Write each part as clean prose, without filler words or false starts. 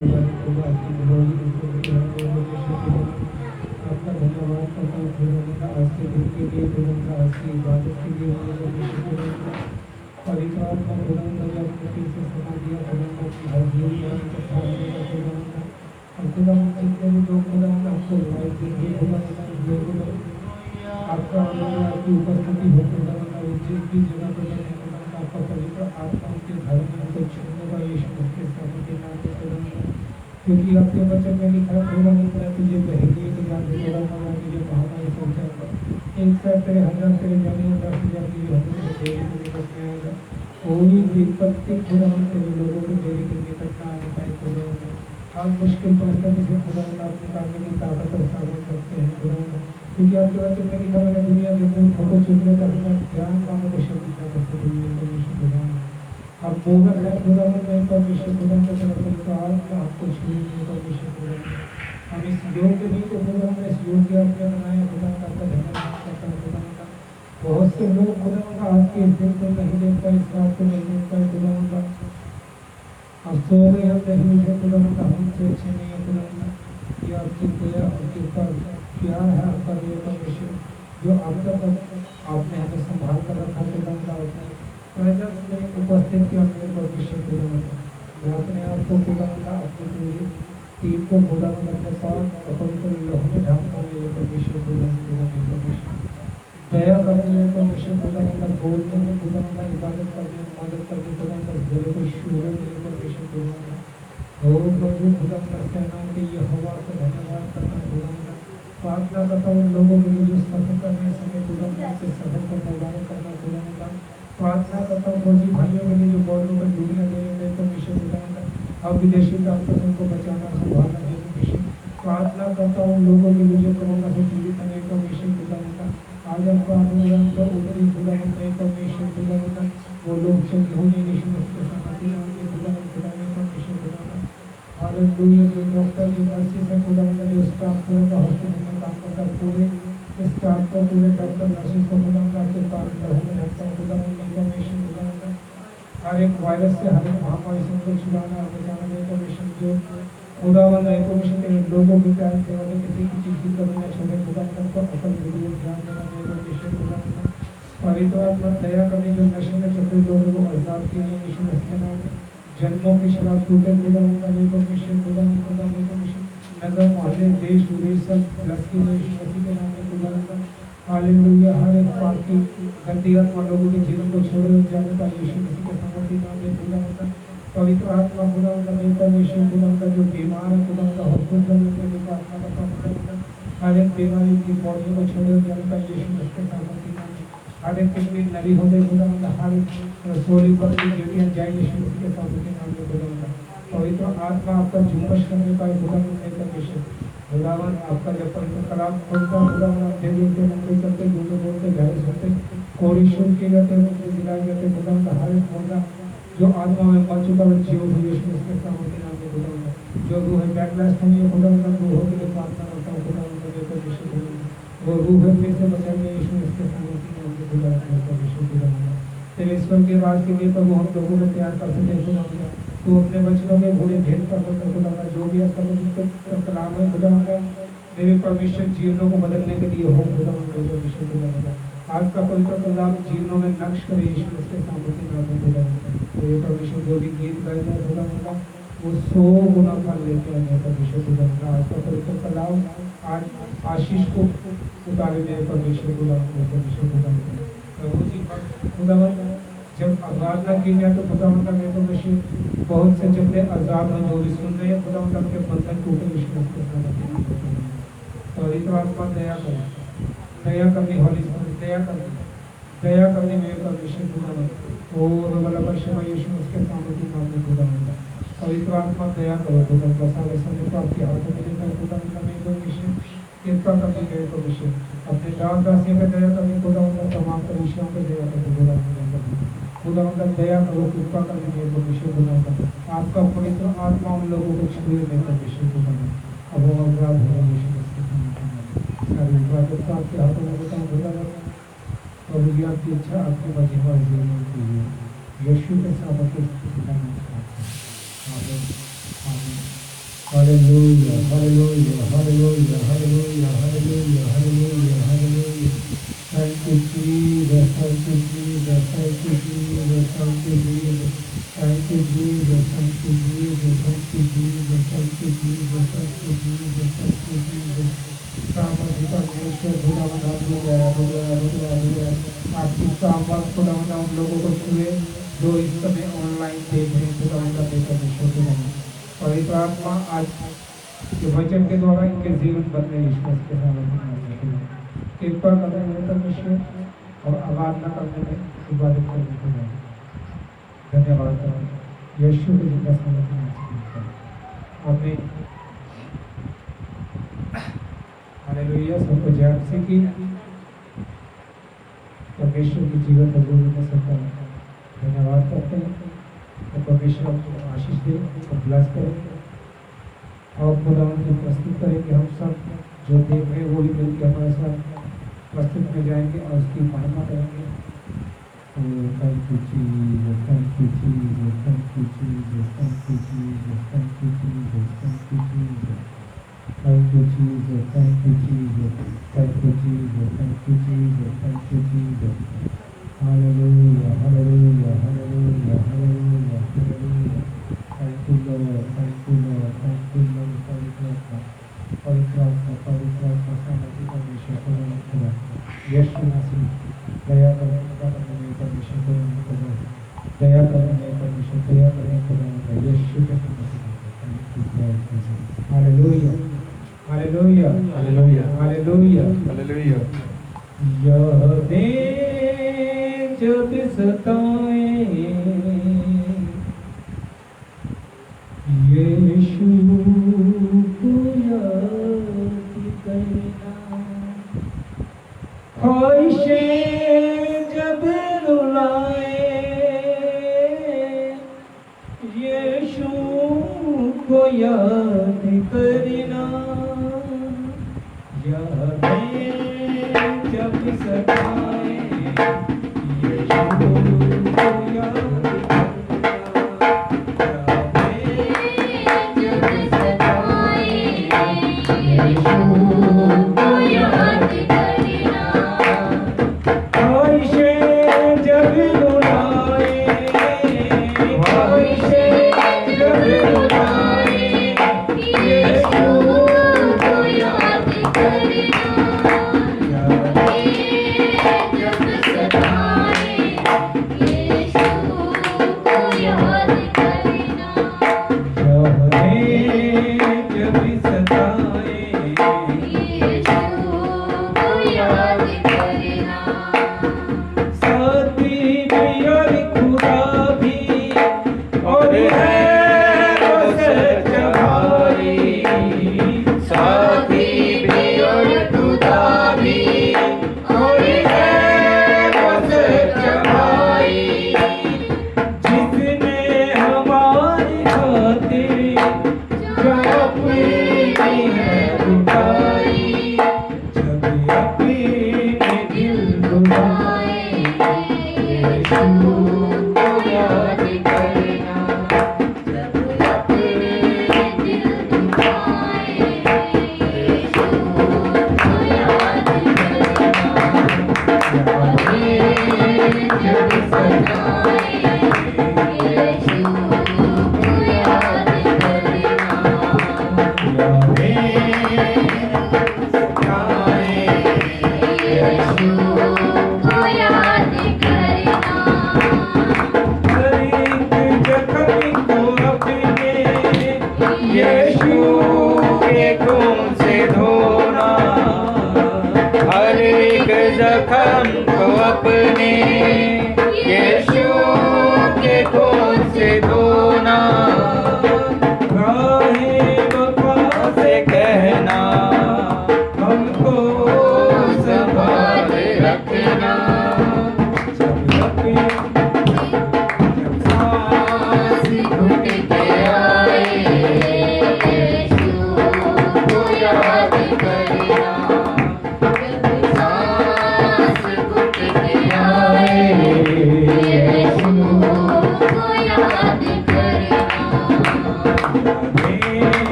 आपका धन्यवाद करता हूँ खुदा आज के दिन के लिए, खुदा आज की इबादत के लिए पवित्र आत्मा खुदा जब आपने फिर से समा दिया खुदा की हाजिरी में इकट्ठा होने का खुदा और खुदा जितने भी लोग खुदा आपको लाइक देंगे खुदा लोगों में आपका आपकी उपस्थिति हो खुदा जिस भी जगह पर आपका पवित्र आत्मा उनके घर में उनको छूने का यीशु के सामने के नाम पे खुदा क्योंकि आपके वचन में लिखा है खुदा तुझे कहेंगे कि याद खुदा तुझे महामारी पहुंचाएगा एक साथ तेरे हजार तेरे जाने और 10,000 की जो हमें तेरे निकट में आएगा कोई विपत्ति खुदा तेरे लोगों को तेरे के निकट ना आने पाए खुदा आज मुश्किल परिस्थिति से खुदा अपने काम की ताकत और साबित करते हैं खुदा क्योंकि आपके वचन में लिखा मैंने दुनिया के मूर्खों को चुनने का ध्यान पाने को शब्द करते दुनिया को यीशु खुदा अब बोगर है खुदा में परमेश्वर खुदा का तरफ का आपको छूने का विषय खुदा हम इस योग के भी तो खुदा हमने इस योग के आपने बनाया खुदा का धन्यवाद करता हूँ खुदा का बहुत से लोग खुदा का आज के इस दिन को नहीं देख पाए इस रात को नहीं देख पाए खुदा का अब सो गए हम नहीं उठे खुदा का हमसे अच्छे नहीं है खुदा ये आपकी दया और कृपा प्यार है आपका ये परमेश्वर जो अब तक आपने हमें संभाल कर रखा खुदा का उपस्थित किया मेरे परमेश्वर खुदा मैं अपने आप को खुदा अपनी पूरी टीम को खुदा अपने साथ पवित्र लहू में ढांक कर मेरे परमेश्वर खुदा दया करने मेरे परमेश्वर खुदा बोलने में खुदा इबादत करने में मदद करने खुदा मेरे को शुरू मेरे परमेश्वर खुदा और प्रभु खुदा कहना कि ये हवा को धन्यवाद करना खुदा प्रार्थना करता हूँ लोगों के लिए जो सफर करने समय खुदा से सफर को प्रदान करना खुदा प्रार्थना करता हूँ फौजी भाइयों के लिए जो बॉर्डर पर दुनिया दे रहे हैं परमेश्वर खुदा अब विदेशी डॉक्टर उनको बचाना संभालना है परमेश्वर प्रार्थना करता हूँ लोगों के लिए जो कोरोना से पीड़ित है परमेश्वर खुदा आज आपका अनुदान का ऊपरी खुदा परमेश्वर खुदा वो लोग चल होने हालेलुया जो डॉक्टर जो नर्सेस हैं खुदा जो स्टाफ पूरा हॉस्पिटल में काम करता है पूरे स्टाफ को पूरे डॉक्टर नर्सेस को खुदा के पास रहने रखता हूँ खुदा इन्फॉर्मेशन खुदा हर एक वायरस से हर एक महामारी से उनको छुड़ाना और बचाना इन्फॉर्मेशन जो खुदा इन्फॉर्मेशन के लोगों के प्यार सेवा में किसी की चीज की कमी न छोड़े खुदा को अकल वीडियो ध्यान देना इन्फॉर्मेशन खुदा पवित्र आत्मा दया करने जो नशे में चक्र लोगों को आजाद के लिए यीशु मसीह के नाम में जन्मों की शराब टूटे खुदा इन्फॉर्मेशन खुदा इन्फॉर्मेशन नगर मोहल्ले देश विदेश सब लड़की यीशु मसीह के नाम में खुदा हालेलुया हर एक पाप की गंदी आत्मा लोगों के जीवन को छोड़े जाने का यीशु मसीह के सामर्थ्य नाम में खुदा पवित्र आत्मा खुदा परमेश्वर खुदा जो बीमार है खुदा हॉस्पिटल में आत्मा का काम करता हर एक बीमारी की बॉडी को छोड़े जाने का यीशु मसीह के सामर्थ्य नाम में हर एक किस्म नली हो गई खुदा हर सोली पर की ड्यूटियाँ जाए यीशु मसीह के सामर्थ्य नाम में खुदा पवित्र आत्मा आपका जुम्मश करने का खुदा परमेश्वर खुदावन आपका जब पवित्र कलाम खोलता खुदावन आप दे देते मंत्री करते दूसरे बोलते घर सुनते कोरी शुरू किए जाते मुझे दिलाए जाते खुदावन का हर एक मुर्दा जो आत्मा में मर चुका है जीव है यीशु मसीह के सामर्थ्य नाम में खुदावन जो रूह है बैकलैश है ये खुदावन का रूहों के लिए प्रार्थना करता हूँ खुदावन का परमेश्वर वो रूह है फिर से बचाएंगे यीशु मसीह के सामर्थ्य नाम में खुदावन का परमेश्वर खुदावन तेरे ईश्वर के राज के लिए प्रभु हम लोगों को तैयार कर सके खुदावन तो अपने बच्चों के भूले भेद कर खुदा जो भी कलाम है खुदा मेरे परमेश्वर जीवनों को बदलने के लिए हो खुदा परमेश्वर खुदा आज का पवित्र कलाम जीवनों में नक्श करे यीशु मसीह के सामने नाम में खुदा मेरे परमेश्वर जो भी गीत गाए जाए खुदा वो 100 गुना फल लेके आए परमेश्वर खुदा आज का पवित्र कलाम आज आशीष को उतारे मेरे परमेश्वर खुदा परमेश्वर खुदा प्रभु जी खुदा जब आराधना की जाए तो खुदा उनका मेरे परमेश्वर बहुत से जबले आजाद हैं जो भी सुन रहे हैं खुदा उनका के बंधन टूटे यीशु मसीह के नाम में पवित्र आत्मा दया करनी होली दया करनी मेरे परमेश्वर खुदा और वाला परमेश्वर यीशु मसीह के सामने नाम में खुदा पवित्र आत्मा दया करो खुदा सारे समय को आपके हाथों में लेकर खुदा उनका मेरे परमेश्वर कृपा करनी मेरे परमेश्वर अपने दास दासियों पे दया करनी खुदा उनका तमाम परेशानियों पे दया करनी खुदा दया करो कृपा करने मेरे परमेश्वर खुदा आपका पवित्र आत्मा उन लोगों को छुए मेरे परमेश्वर खुदा अब वो अपराध हो यीशु मसीह सारी इबादत आपके हाथों में बताऊं खुदा और भी आपकी इच्छा आपकी मर्जी जीवन के लिए यीशु के साथ आमीन आमीन Hallelujah, hallelujah, hallelujah, hallelujah, hallelujah, hallelujah, hallelujah. Thank you, Jesus, thank you, Jesus, thank you, Jesus, thank you, Jesus. Thank you, Jesus, thank you, Jesus, thank you, Jesus, thank you, Jesus, thank you, Jesus, thank you, Jesus. सामर्थ्य परमेश्वर खुदावंद आप लोग आपकी सामर्थ खुदावंद हम लोगों को छुए जो इस समय ऑनलाइन देख रहे हैं खुदावंद परमेश्वर खुदावंद पवित्र आत्मा आज के वचन के द्वारा इनके जीवन बदले विश्वास के सामर्थ्य कृपा करने में परमेश्वर और आराधना करने में इबादत करने के लिए धन्यवाद करते यीशु के जिंदा सामर्थ्य आमीन हालेलुया सबको जय मसीह की परमेश्वर की जीवन मजबूरी में सबका धन्यवाद करते हैं तो परमेश्वर आपको आशीष दे और ब्लेस करें और खुदावंद की प्रस्तुत करेंगे हम सब जो देख रहे हैं वो भी मिलकर हमारे साथ प्रस्तुत में जाएंगे और उसकी महिमा करेंगे thank you Jesus thank you Jesus thank you Jesus thank you Jesus thank you Jesus thank you Jesus Thank you, Jesus. Thank you, Jesus. Thank you, Jesus. Thank you, Jesus. Thank you, Jesus. Hallelujah. Hallelujah. Hallelujah. Hallelujah. Hallelujah. Thank you, Lord. Thank you, Lord. Thank you, Lord. पवित्र आत्मा सामर्थ्य परमेश्वर खुदा यीशु मसीह दया करें में परमेश्वर खुदा दया करें परमेश्वर दया करें खुदा यीशु के hallelujah hallelujah hallelujah hallelujah hallelujah यह दिन जब सताए यीशु को याद करना ख्वाहिशें जब रुलाए यीशु को याद करना यादें जब सताए यीशु को याद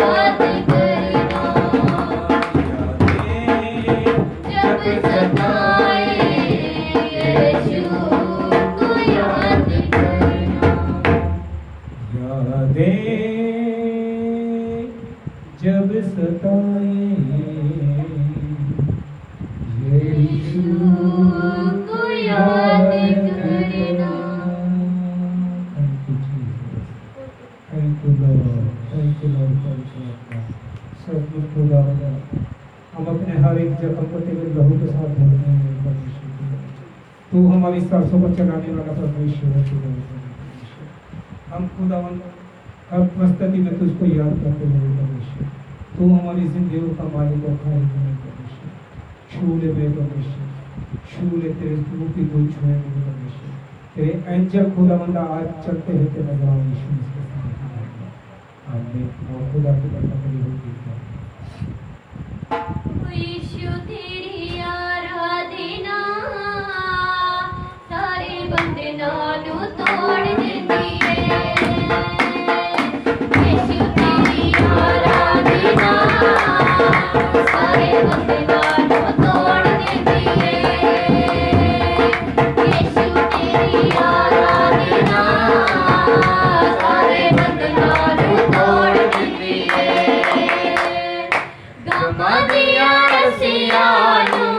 याद करना, जब सताए यीशु को याद करना। यादें जब सताए यीशु को याद करना। Thank you, Lord. Thank you, Lord. Thank you, Lord. सब कुछ पूरा हो गया। हम अपने हर एक जख्म को तेरे लहू के साथ धोते हैं परमेश्वर की। तू हमारी सांसों को चलाने वाला परमेश्वर है। हम खुदावन हर परिस्थिति में तुझको याद करते हैं परमेश्वर। तू हमारी जिंदगी का मालिक और खालिक है परमेश्वर। छू ले मेरे परमेश्वर, छू ले तेरे रूह की धूल छुए मेरे परमेश्वर। तेरे एंजल खुदावंदा आज चलते रहते नजर आओ यीशु मसीह के नाम में। आमीन। और खुदा की बरकत होगी। यीशु तेरी आराधना सारे बंधनां नूं तोड़ देंदी है। यीशु तेरी आराधना सारे बंधनां नूं तोड़ देंदी है। यीशु तेरी आराधना सारे बंधनां नूं तोड़ देंदी है। गमा दिया रसिया नूं,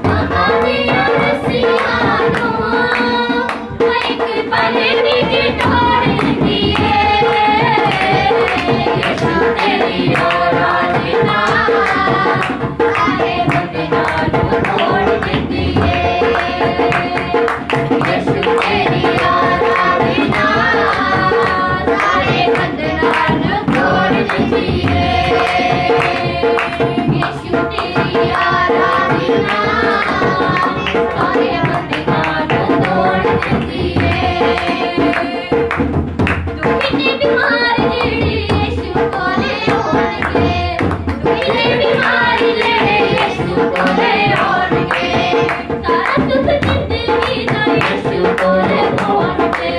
गमा दिया रसिया नूं, एक पल दी तोड़ दिए। यीशु तेरी आराधना सारे बंधनां नूं तोड़ देंदी है। यीशु तेरी आराधना सारे बंधनां नूं तोड़ देंदी है। यीशु तेरी आराधना सारे बंधनां नूं तोड़ देंदी है। दुखी ते बीमार जेड़े यीशु कोले होणगे, दुखी ते बीमार जेड़े यीशु कोले होणगे, सारा दुख जिंदगी दा यीशु कोले होणगे,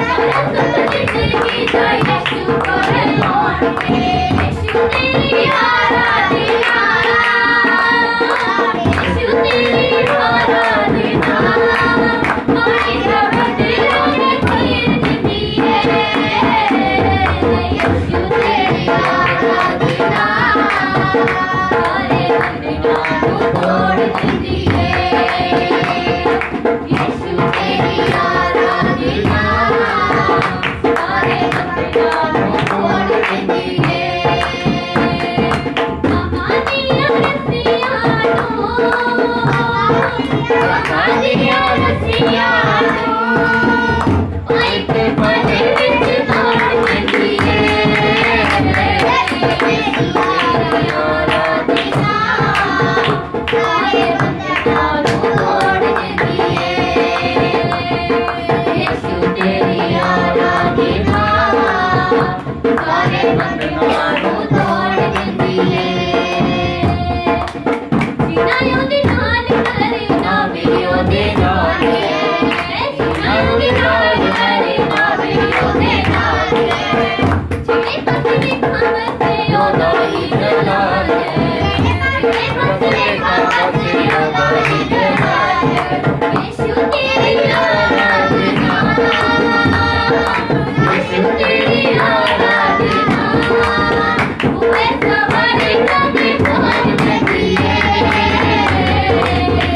सारा दुख जिंदगी दा यीशु कोले होणगे। यीशु तेरी आराधना, यीशु तेरी आराधना, माई सब दिलों ने खीर देती है। यीशु तेरी आराधना सारे बंधनां नूं तोड़ देती है। यीशु तेरी आराधना सारे बंधनां नूं तोड़ देती है। गमा दिया रसिया नूं, गमा दिया रसिया नूं, एक पल विच तोड़ देंदी है। यीशु तेरी आराधना सारे बंधनां नूं तोड़ देंदी है। यीशु तेरी आराधना सारे बंधनां नूं तोड़ देंदी है। जिना ओदे नाल करना भी ओदे नाल है, जिना ओदे नाल करना भी ओदे नाल है। जिहड़े फसले खावते ओदा ही दलाल है, जिहड़े फसले खावते ओदा ही दलाल है। यीशु तेरी आराधना, यीशु तेरी आराधना, उहे सवारी कभी पहुंच देती है।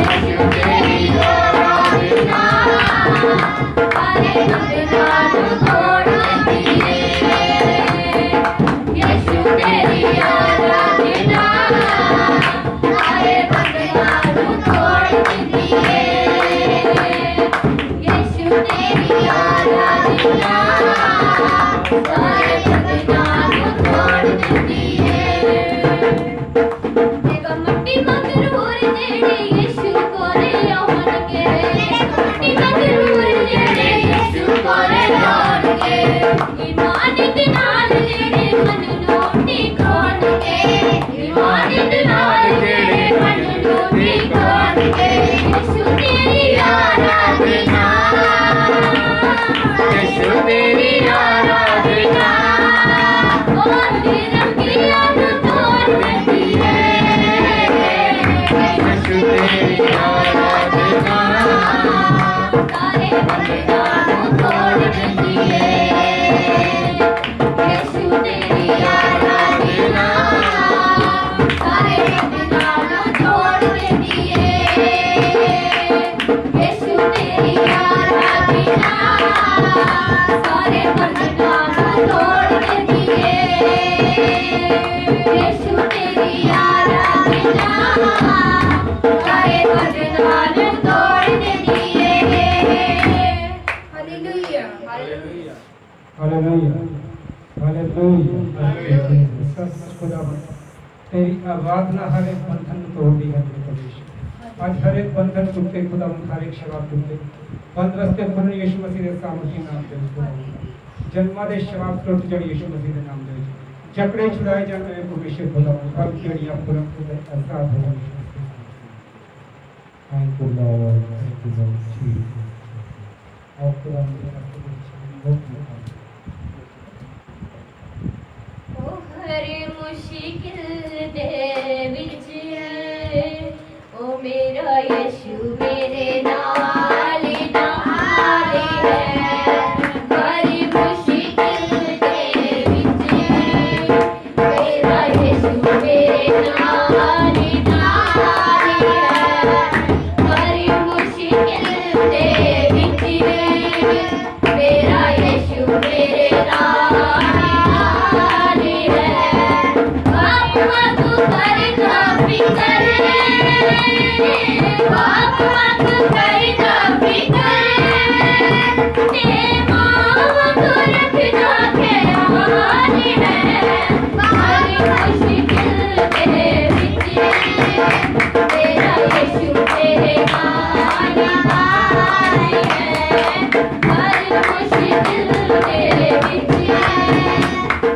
यीशु तेरी आराधना सारे बंधनां नूं तोड़ देती है। यीशु तेरी आराधना सारे बंधनां नूं तोड़ देती है। दी रंगिया नू तोड़ देती है यीशु तेरी आराधना सारे बंधना नू तोड़ देती है यीशु तेरी आराधना सारे बंधना नू तोड़ देती है यीशु तेरी आराधना सारे बंधना नू तोड़ देती है यीशु तेरी आराधना सारे बंधना नू तोड़ देती है हालेलुया हालेलुया हालेलुया सच खुदावन तेरी आराधना हर एक बंधन तोड़ दी है मेरे परमेश्वर आज हर एक बंधन टूटे खुदावन हर एक शराब टूटे बंद रस्ते खुले यीशु मसीह के सामर्थ्य नाम दे जन्मा दे शराब टूट जड़ यीशु मसीह के नाम दे जकड़े छुड़ाए जान मेरे परमेश्वर खुदावन कल केड़ियां पूरन खुदा आजाद हो थैंक यू लॉर्ड जीसस और खुदावन ओ हर मुश्किल दे विच ओ मेरा यीशु मेरे नाल नाल है हर मुश्किल दे विच मेरा यीशु मेरे नाल नाल है हर मुश्किल दे विच मेरा यीशु मेरे नाल है बाबा तू कर काफी कर बाबा तू कर काफी कर ते मां तू रख जाके आनी है हर मुश्किल दे विच मेरा यीशु मेरे नाल नाल है हर मुश्किल दे विच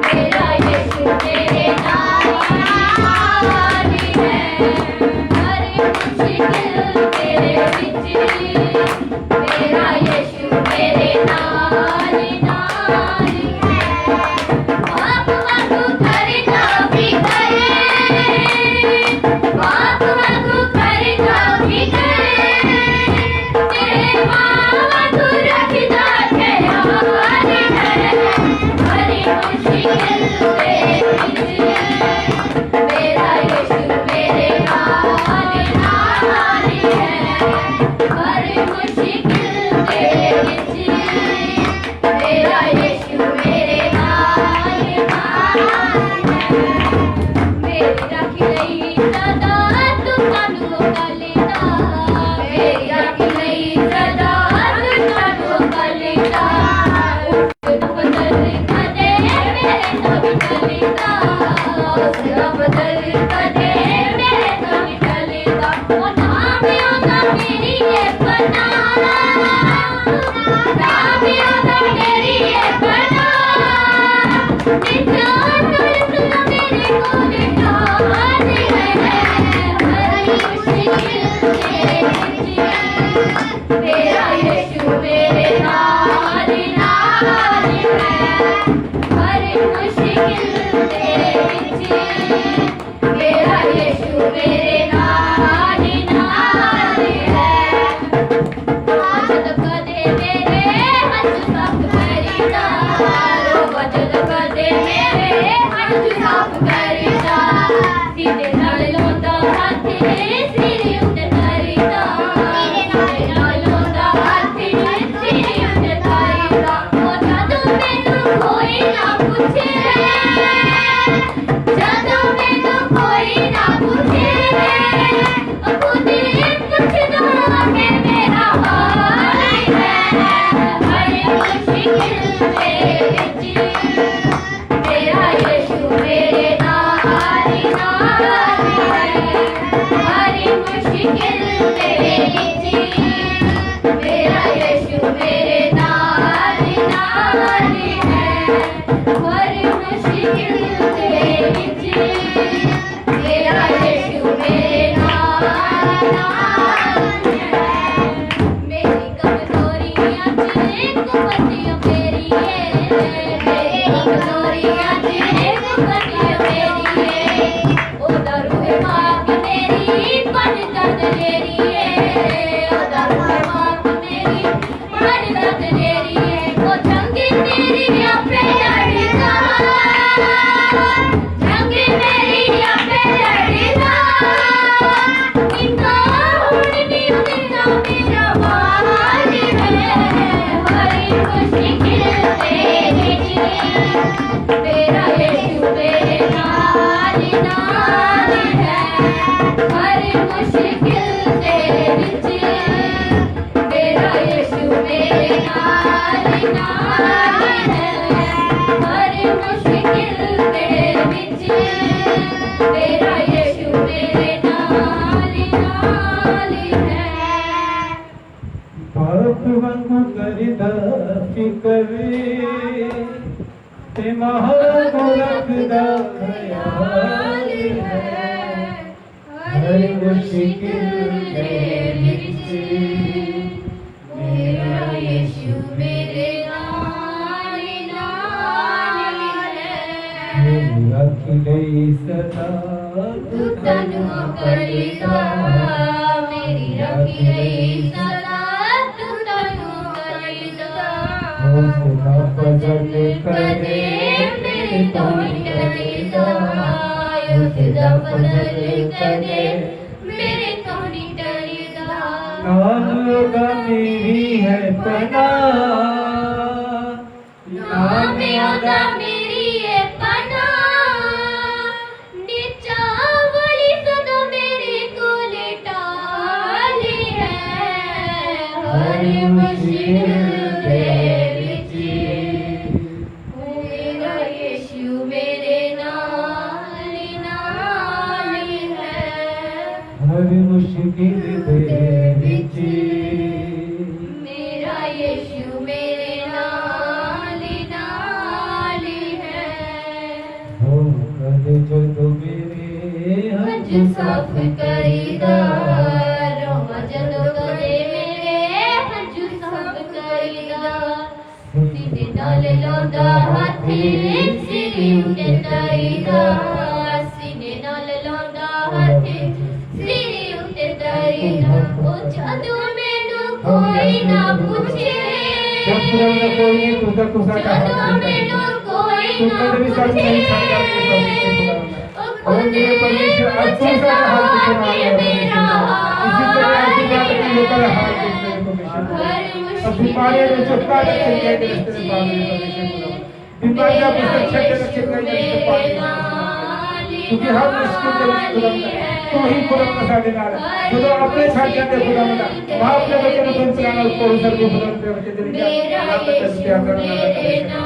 मेरा यीशु मेरे नाल नाल है हर मुश्किल दे विच मेरा यीशु मेरे नाल नाल है बाबा तू कर काफी कर बाबा तू कर काफी कर ते मां तू रख जाके आनी है हर मुश्किल दे विच मेरा यीशु मेरे नाल नाल है हर मुश्किल दे विच मेरा यीशु मेरे नाल नाल है मेरी राखी लई सदा तू सानू गलदा मेरी राखी लई सदा तू सानू गलदा बदल कदे मेरे नबी गलदा बदल कदे मेरे नबी गलदा ओ नाम योदा मेरी ये बना नाम योदा मेरी ये बना निजात तुला मेरे कोल ठान है हर मुश्किल दे विच मेरा यीशु मेरे नाल नाल है हर मुश्किल दे विच मेरा यीशु मेरे नाल नाल है जद कदे मेरे हथ साफ करीदा जद कदे मेरे हथ साफ करीदा सीधे नाल लोंदा हथ सिर उत्ते धरीदा सीधे नाल लोंदा हथ सिर उत्ते धरीदा ओ जदों मैनू कोई ना पूछे जदों मैनू कोई ना पूछे खुद ही पूछदा के मेरा हाल है हर मुश्किल दे विच मेरा यीशु मेरे नाल नाल है हर मुश्किल दे विच मेरा यीशु मेरे नाल नाल है हर मुश्किल दे विच मेरा यीशु मेरे नाल नाल है मेरी कमजोरियां च कुवत मेरी है मेरी कमजोरियां च कुवत जंग मेरी आपे लड़दा इतना उड़नी तेरा मेरा वाल है हर मुश्किल तेरे तेरा यीशु मेरे नाल नाल है हर मुश्किल तेरे विच तेरा यीशु मेरे नाल नाल है हर मुश्किल तेरे विच तेरा यीशु मेरे नाल नाल है बाप वांगू करदा फिकर ते महागो रखदा ख्याल है हर मुश्किल दे विच मेरा यीशु मेरे नाल नाल है रख गई सदा तू तनु करदा मेरी रखी गई सदा तू तनु करदा हौसला फजल करे मेरी तोड़ी करदा युद्ध बदल करे मेरे तोड़ी करदा नाम योगा मेरी है पनाह नाम योगा मेरी है पनाह नीचा वाली सदा मेरे कोले टाली है हर मुश्किल दे विच मेरा यीशु मेरे नाल नाल है हर मुश्किल दे विच मेरा यीशु मेरे नाल नाल है हो कद जदों मेरे हज साफ करीदा रोमा जदों कदे मेरे हज साफ करीदा सीधे नाल लांदा हाथी सिरी उते तरीदा सीने नाल लांदा हाथी सिरी उते तरीदा ओ जदों मैनू कोई ना पूछे जब पूरा न कोई तुझा तुझा का जदों मैनू कोई तू ना कद भी सब पूछे नहीं छाड़ा के परमेश्वर खुदा और मेरे परमेश्वर अच्छा सा हाल सुना है इसी तरह की बात की लोकल हाल मेरे परमेश्वर अब बीमारियां जो चुपका के चल गए तेरे से बात मेरे परमेश्वर बीमारियां पुस्तक छटे रखे गए जिसके पास क्योंकि हम मुश्किल के खुदा तो ही खुदा का साडे नाल जो अपने छाड़ जाते खुदा मना वहां अपने बच्चे को तुम चलाना उसको उधर को खुदा के बच्चे दिल के आप तक क्या करना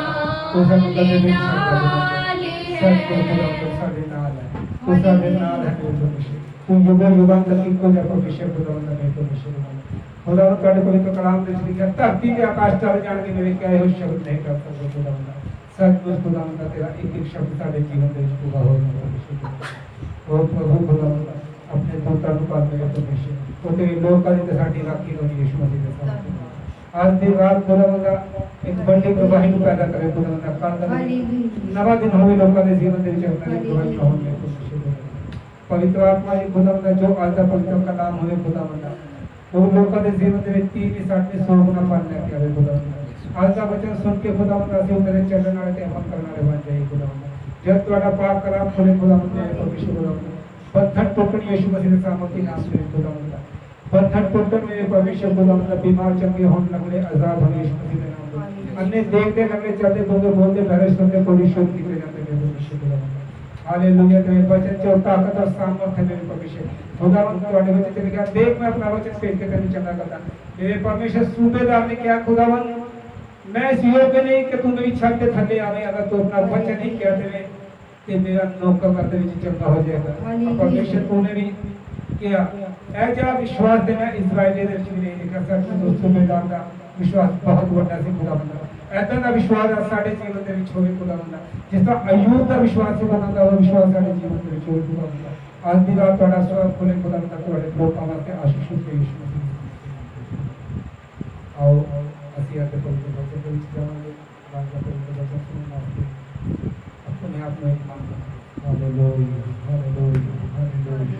तो सब कदे भी सब को खुदा का साडे नाल है तो साडे नाल है मेरे परमेश्वर तू युग युगां तक को जा परमेश्वर खुदा मना मेरे परमेश्वर खुदा ਤੁਹਾਡੇ ਕੋਲ ਇੱਕ ਕਲਾਮ ਦੇ ਲਿਖਿਆ ਧਰਤੀ ਤੇ ਆਕਾਸ਼ ਚੜ ਜਾਣਗੇ ਮੇਰੇ ਕਹੇ ਹੋਏ ਸ਼ਬਦ ਨਹੀਂ ਕਰ ਸਕਦੇ ਖੁਦਾ ਸੱਚਮੁੱਚ ਖੁਦਾ ਦਾ ਤੇਰਾ ਇੱਕ ਇੱਕ ਸ਼ਬਦ ਸਾਡੇ ਜੀਵਨ ਦੇ ਵਿੱਚ ਪੂਰਾ ਹੋਵੇਗਾ ਉਹ ਪ੍ਰਭੂ ਖੁਦਾ ਆਪਣੇ ਪੁੱਤਰ ਨੂੰ ਪਾਲੇਗਾ ਪਰਮੇਸ਼ਰ ਉਹ ਤੇਰੇ ਲੋਕਾਂ ਦੀ ਤੇ ਸਾਡੀ ਰਾਖੀ ਹੋਣੀ ਯਿਸੂ ਮਸੀਹ ਦੇ ਸਾਹਮਣੇ ਅੱਜ ਦੀ ਰਾਤ ਖੁਦਾ ਦਾ ਇੱਕ ਵੱਡੀ ਗਵਾਹੀ ਨੂੰ ਪੈਦਾ ਕਰੇ ਖੁਦਾ ਦਾ ਕੱਲ ਦਾ ਨਵਾਂ ਦਿਨ ਹੋਵੇ ਲੋਕਾਂ ਦੇ ਜੀਵਨ ਦੇ ਵਿੱਚ ਆਪਣੀ ਗਵਾਹੀ ਹੋਣੀ ਪਵਿੱਤਰ ਆਤਮਾ ਜੀ ਖੁਦਾ ਦਾ ਜੋ ਅੱਜ ਦਾ ਪਵਿੱਤਰ ਕਲਾਮ ਹੋਵੇ ਖੁਦਾ ਦਾ ਉਹ ਲੋਕਾਂ ਦੇ ਜੀਵਨ ਦੇ ਵਿੱਚ 30 60 100 ਗੁਣਾ ਫਲ ਲੈ ਕੇ ਆਵੇ ਖੁਦਾ ਅੱਜ ਦਾ ਬਚਨ ਸੁਣ ਕੇ ਖੁਦਾ ਅਸੀਂ ਮੇਰੇ ਚੱਲਣ ਵਾਲੇ ਤੇ ਅਮਲ ਕਰਨ ਵਾਲੇ ਬਣ ਜਾਈਏ ਖੁਦਾ ਜਦ ਤੁਹਾਡਾ ਪਾਕ ਕਲਾਮ ਖੁਲੇ ਖੁਦਾ ਦੇ ਪਰਮੇਸ਼ਰ ਖੁਦਾ पत्थर टोकन यीशु मसीह के सामर्थ्य नाम से खुदा पत्थर टोकन में परमेश्वर खुदा बीमार चंगे होने लगले आजाद होने यीशु मसीह के नाम में अन्य देखते लगले चलते बोलते बोलते भरे सुनते कोई शुद्ध किए जाते हैं परमेश्वर खुदा हालेलुया तेरे वचन से ताकत और सामर्थ्य मेरे परमेश्वर खुदा तुम्हारे वचन चले गया देख मैं अपना वचन पेश करने चला करता मेरे परमेश्वर सूबेदार ने क्या खुदावन मैं इस योग्य नहीं कि तू मेरी छत के थले आवे अगर तू अपना वचन नहीं कहते हुए कि मेरा नौकर करते हुए चंगा हो जाएगा परमेश्वर तूने भी किया ऐसा विश्वास देना इजराइली दे विच नहीं लिखा सकता दोस्तों सूबेदार का विश्वास बहुत बड़ा सी खुदा बंदा ऐसा का विश्वास साडे जीवन दे विच होवे खुदा बंदा जिस तरह अय्यूब का विश्वास से बंदा वो विश्वास साडे जीवन दे विच होवे खुदा बंदा आज दी रात ਤੁਹਾਡਾ ਸਵਾਗਤ ਖੁਲੇ खुदा बंदा ਤੁਹਾਡੇ ਲੋਕਾਂ ਵਾਸਤੇ ਆਸ਼ੀਸ਼ ਦੇ ਯਿਸੂ ਮਸੀਹ आओ ਅਸੀਂ ਅੱਜ ਪਵਿੱਤਰ ਵਚਨ ਦੇ ਵਿੱਚ ਜਾਵਾਂਗੇ ਰਾਜਾ ਪਵਿੱਤਰ ਵਚਨ ਸੁਣਨ ਵਾਸਤੇ अपने आप में एक काम करें हालेलुया हालेलुया हालेलुया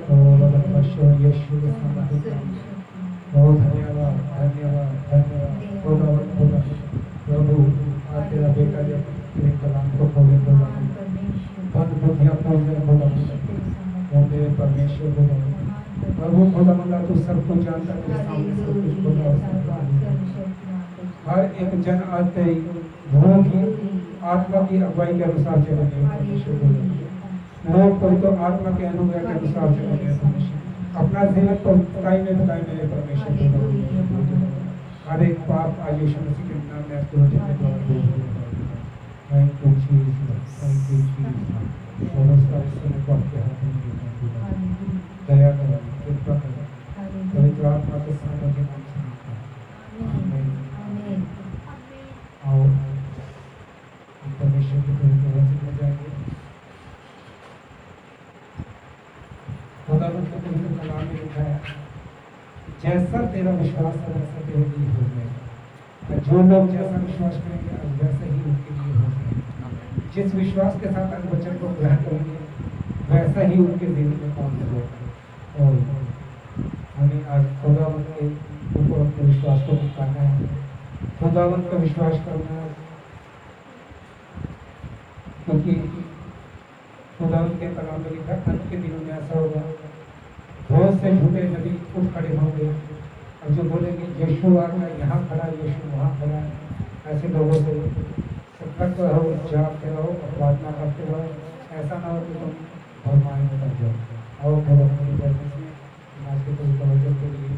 ओ बाबा परमेश्वर यीशु के नाम में बहुत धन्यवाद धन्यवाद धन्यवाद खुदा प्रभु आज तेरा बेटा जब तेरे कलाम भोजन खुदावंदा, वो मेरे परमेश्वर खुदावंदा, और वो खुदावंदा तो सब कुछ जानता है, तेरे सामने सब कुछ खुदावंदा। हर एक जन आते ही रूह की आत्मा की अगुवाई के अनुसार चलेंगे परमेश्वर खुदावंदा। लोग पवित्र आत्मा के अनुग्रह के अनुसार चलेंगे परमेश्वर। अपना जीवन को बताई में मेरे परमेश्वर खुदावंदा। हर एक पाप आज यीशु मसीह के नाम में आपके वचन के द्वारा दूर हो जाएगा। Thank you Jesus, thank you Jesus. समस्त समय को आपके हाथ में देता हूं। दया करें, कृपा करें, पवित्र आत्मा के सामने के नाम से आमीन। आओ परमेश्वर के पवित्र वचन में जाएंगे। खुदावंद के पवित्र कलाम में लिखा है, जैसा तेरा विश्वास है वैसा तेरे लिए हो जाएगा। जो लोग जैसा विश्वास करेंगे आज वैसे ही उनके लिए हो जाएगा। जिस विश्वास के साथ आज वचन को ग्रहण करेंगे वैसा ही उनके जीवन में काम होगा। और हमें आज खुदावंद के ऊपर अपने विश्वास को दिखाना है, खुदावंद का विश्वास करना है, क्योंकि खुदावंद के कलाम में लिखा अंत के दिनों में ऐसा होगा, बहुत से झूठे नबी उठ खड़े होंगे और जो बोलेंगे यीशु आ गया, यहाँ खड़ा, यीशु वहाँ खड़ा है। ऐसे लोगों से सतर्क रहो, जागते रहो, प्रार्थना करते रहो, ऐसा ना हो कि तुम भरमाए में लग जाओ। और खुदावंद की प्रेजेंस में आज के पवित्र वचन के लिए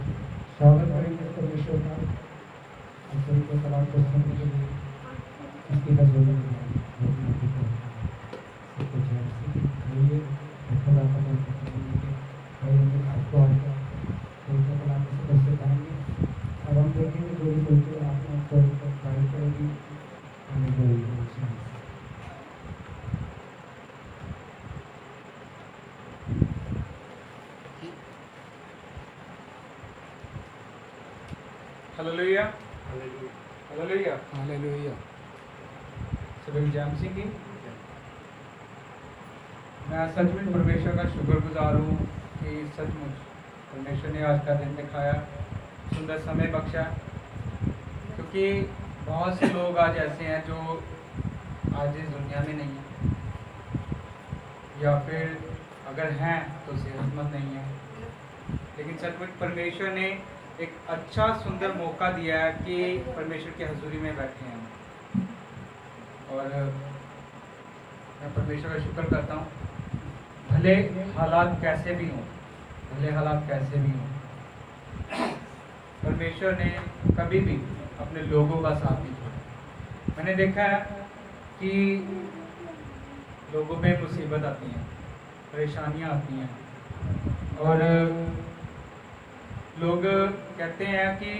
स्वागत करेंगे परमेश्वर का। और पवित्र कलाम को सुनने के लिए इसकी हजूरी में खुदा का आपको पवित्र कलाम के सदस्य पाएंगे और हम देखेंगे जो भी पवित्र आत्मा को गाइड करेगी हमें जो हालेलुया हालेलुया हालेलुया। सभी जैमसी की मैं सचमुच परमेश्वर का शुक्रगुजार हूँ कि सचमुच परमेश्वर ने आज का दिन दिखाया, सुंदर समय बख्शा। क्योंकि बहुत से लोग आज ऐसे हैं जो आज इस दुनिया में नहीं हैं, या फिर अगर हैं तो सेहतमंद नहीं है। लेकिन सचमुच परमेश्वर ने एक अच्छा सुंदर मौका दिया है कि परमेश्वर की हजूरी में बैठे हैं। और मैं परमेश्वर का शुक्र करता हूँ, भले हालात कैसे भी हों, भले हालात कैसे भी हों, परमेश्वर ने कभी भी अपने लोगों का साथ नहीं छोड़ा। मैंने देखा है कि लोगों में मुसीबत आती हैं, परेशानियां आती हैं और लोग कहते हैं कि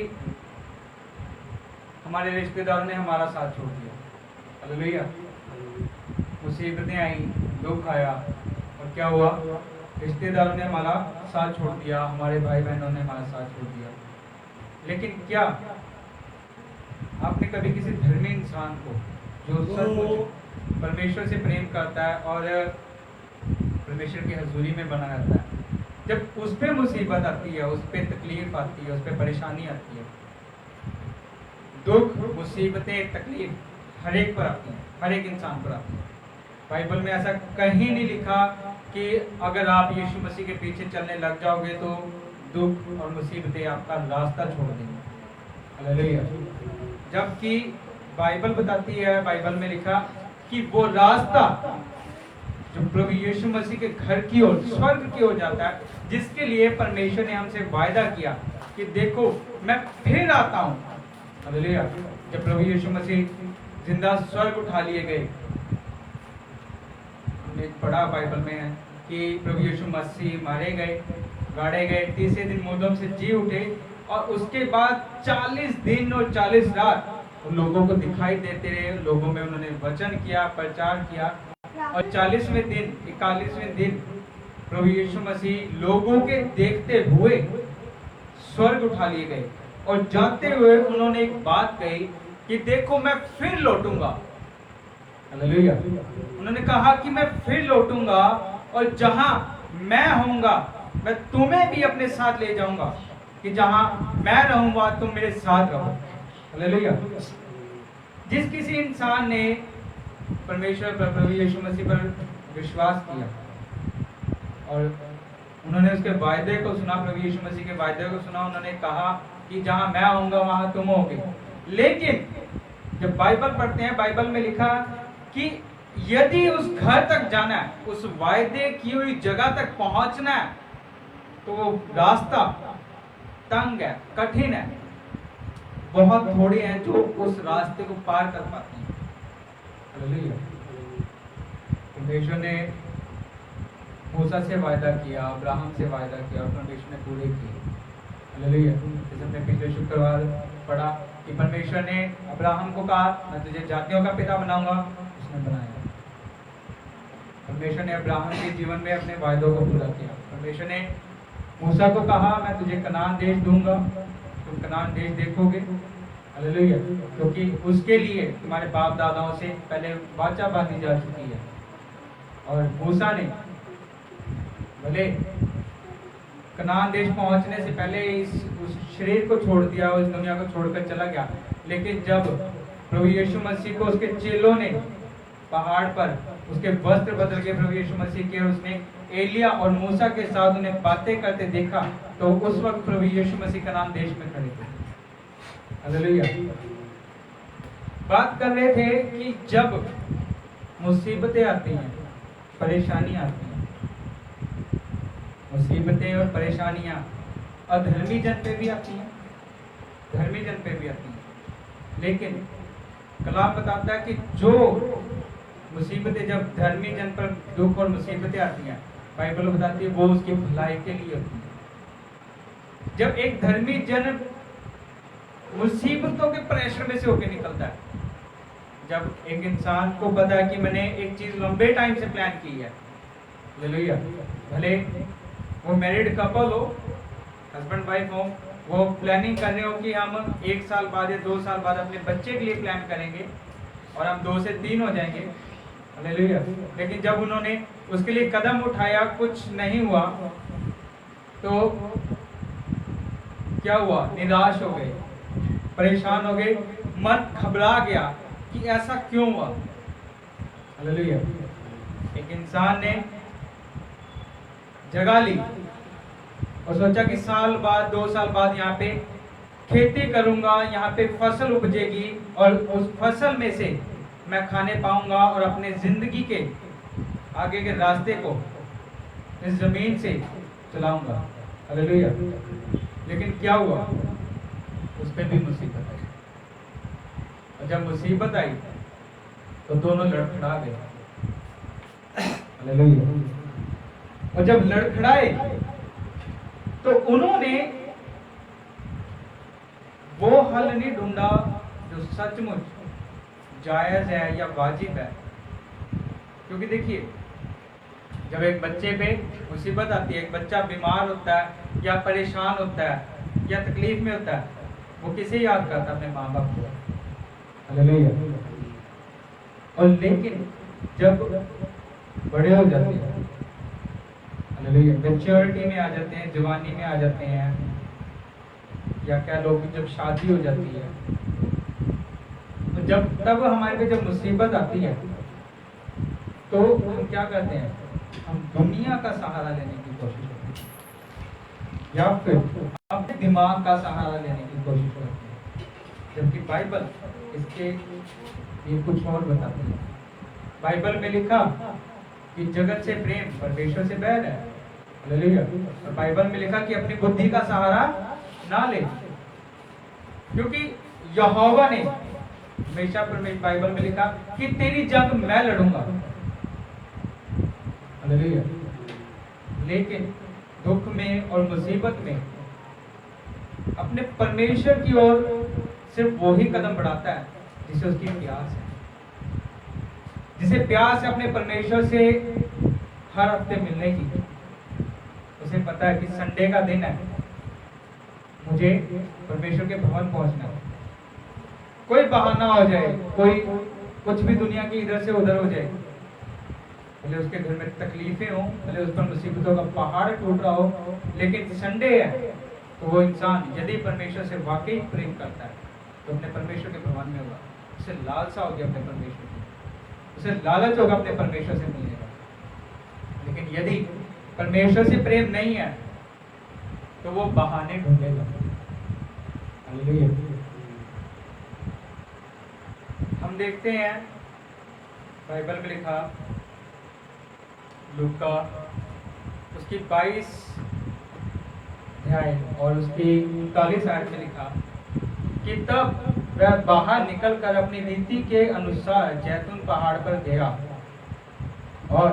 हमारे रिश्तेदारों ने हमारा साथ छोड़ दिया। हालेलुया। मुसीबतें आई, दुख आया और क्या हुआ, रिश्तेदारों ने हमारा साथ छोड़ दिया, हमारे भाई बहनों ने हमारा साथ छोड़ दिया। लेकिन क्या आपने कभी किसी धर्मी इंसान को जो सचमुच परमेश्वर से प्रेम करता है और परमेश्वर की हजूरी में बना रहता है, जब उस पर मुसीबत आती है, उस पर तकलीफ आती है, उस पर परेशानी आती है, दुख, मुसीबतें, तकलीफ हर एक पर आती हैं, हर एक इंसान पर आती है। बाइबल में ऐसा कहीं नहीं लिखा कि अगर आप यीशु मसीह के पीछे चलने लग जाओगे तो दुख और मुसीबतें आपका रास्ता छोड़ देंगे। हालेलुया। जबकि बाइबल बताती है, बाइबल में लिखा कि वो रास्ता जो प्रभु यीशु मसीह के घर की ओर, स्वर्ग की ओर जाता है, जिसके लिए परमेश्वर ने हमसे वायदा किया कि देखो मैं फिर आता हूँ। हालेलुया। जब प्रभु यीशु मसीह जिंदा स्वर्ग उठा लिए गए, हमने पढ़ा बाइबल में है कि प्रभु यीशु मसीह मारे गए, गाड़े गए, तीसरे दिन मुर्दों से जी उठे और उसके बाद 40 दिन और 40 रात लोगों को दिखाई देते रहे, लोगों में उन्होंने वचन किया, प्रचार किया और 40वें दिन, 41वें दिन प्रभु यीशु मसीह लोगों के देखते हुए स्वर्ग उठा लिए गए और जाते हुए उन्होंने एक बात कही कि देखो मैं फिर लौटूंगा। हालेलुया। उन्होंने कहा कि मैं फिर लौटूंगा और जहां मैं होऊंगा मैं तुम्हें भी अपने साथ ले जाऊंगा, कि जहां मैं रहूंगा तुम मेरे साथ रहो। हालेलुया। जिस किसी इंसान ने परमेश्वर पर, प्रभु यीशु मसीह पर विश्वास किया, और उन्होंने उसके वायदे को सुना, प्रभु यीशु मसीह के वायदे को सुना। उन्होंने कहा कि जहां मैं होऊंगा वहां तुम होगे। लेकिन जब बाइबल पढ़ते हैं, बाइबल में लिखा कि यदि उस घर तक जाना है, उस वायदे की हुई जगह तक पहुंचना है, तो वो रास्ता तंग है, कठिन है। बहुत थोड़े हैं जो उस रास्ते को पार कर पाते हैं। हालेलुया। परमेश्वर ने मूसा से वायदा किया, अब्राहम से वायदा किया और परमेश्वर ने पूरे किए। हालेलुया। जैसे हमने पिछले शुक्रवार पढ़ा कि परमेश्वर ने अब्राहम को कहा मैं तुझे जातियों का पिता बनाऊंगा, उसने बनाया। परमेश्वर ने अब्राहम के जीवन में अपने वायदों को पूरा किया। परमेश्वर ने मूसा को कहा मैं तुझे कनान देश दूंगा, तुम कनान देश देखोगे। हालेलुया। क्योंकि उसके लिए तुम्हारे बाप दादाओं से पहले वाचा बांधी जा चुकी है। और मूसा ने भले कनान देश पहुंचने से पहले उस शरीर को छोड़ दिया, उस दुनिया को छोड़कर चला गया। लेकिन जब प्रभु यीशु मसीह को उसके चेलों ने पहाड़ पर उसके वस्त्र बदल के प्रभु यीशु मसीह के, उसने एलिया और मूसा के साथ उन्हें बातें करते देखा, तो उस वक्त प्रभु यीशु मसीह का नाम देश में खड़े थे। हालेलुया। बात कर रहे थे कि जब मुसीबतें आती हैं, परेशानी आती हैं, मुसीबतें और परेशानियां अधर्मी जन पे भी आती हैं, धर्मी जन पे भी आती हैं। लेकिन कलाम बताता है कि जो मुसीबतें जब धर्मी जन पर दुख और मुसीबतें आती हैं, बाइबल बताती है वो उसकी भलाई के लिए होती है। जब एक धर्मी जन मुसीबतों के प्रेशर में से होकर निकलता है, जब एक इंसान को पता है कि मैंने एक चीज लंबे टाइम से प्लान की है, हालेलुया, भले वो मैरिड कपल हो, हस्बैंड वाइफ हो, वो प्लानिंग कर रहे हो कि हम 1 साल बाद या 2 साल बाद अपने बच्चे के लिए प्लान करेंगे और हम 2 से 3 हो जाएंगे। हालेलुया। लेकिन जब उन्होंने उसके लिए कदम उठाया, कुछ नहीं हुआ, तो क्या हुआ? निराश हो गए, परेशान हो गए, मन घबरा गया कि ऐसा क्यों हुआ। हालेलुया। एक इंसान ने जगह ली और सोचा कि साल बाद 2 साल बाद यहाँ पे खेती करूंगा, यहाँ पे फसल उपजेगी और उस फसल में से मैं खाने पाऊंगा और अपने जिंदगी के आगे के रास्ते को इस जमीन से चलाऊंगा। हालेलुया। लेकिन क्या हुआ? उस पर भी मुसीबत आई, और जब मुसीबत आई तो दोनों लड़खड़ा गए। हालेलुया। और जब लड़खड़ाए तो उन्होंने वो हल नहीं ढूंढा जो सचमुच जायज है या वाजिब है। क्योंकि देखिए, जब एक बच्चे पे मुसीबत आती है, एक बच्चा बीमार होता है या परेशान होता है या तकलीफ में होता है, वो किसे याद करता है? अपने माँ बाप को। हालेलुया। और लेकिन जब बड़े हो जाते हैं, हालेलुया, मैच्योरिटी में आ जाते हैं, जवानी में आ जाते हैं, या क्या लोग जब शादी हो जाती है, तो तब हमारे पे जब मुसीबत आती है तो हम क्या करते हैं? हम दुनिया का सहारा लेने की कोशिश करते हैं या फिर अपने दिमाग का सहारा लेने की कोशिश करते हैं, जबकि बाइबल इसके ये कुछ और बताती है। बाइबल में लिखा कि जगत से प्रेम परमेश्वर से बैर है। हालेलुया। और बाइबल में लिखा कि अपनी बुद्धि का सहारा ना ले, क्योंकि यहोवा ने हमेशा बाइबल में लिखा कि तेरी जंग मैं लड़ूंगा। हालेलुया। लेकिन दुख में और मुसीबत में अपने परमेश्वर की ओर सिर्फ वो ही कदम बढ़ाता है जिसे उसकी प्यास है, जिसे प्यास है अपने परमेश्वर से हर हफ्ते मिलने की। उसे पता है कि संडे का दिन है, मुझे परमेश्वर के भवन पहुंचना है। कोई बहाना हो जाए, कोई कुछ भी दुनिया की इधर से उधर हो जाए, भले उसके घर में तकलीफें हो, भले उस पर मुसीबतों का पहाड़ टूट रहा हो, लेकिन संडे है तो वो इंसान यदि परमेश्वर से वाकई प्रेम करता है तो अपने परमेश्वर के भवन में होगा। उसे लालसा होगी अपने परमेश्वर की, उसे लालच होगा अपने परमेश्वर से मिलने का। लेकिन यदि परमेश्वर से प्रेम नहीं है तो वो बहाने ढूंढेगा। हालेलुया। हम देखते हैं बाइबल में लिखा लूका उसकी 22 अध्याय और उसकी 39 आयत में लिखा कि तब वह बाहर निकलकर अपनी रीति के अनुसार जैतून पहाड़ पर गया और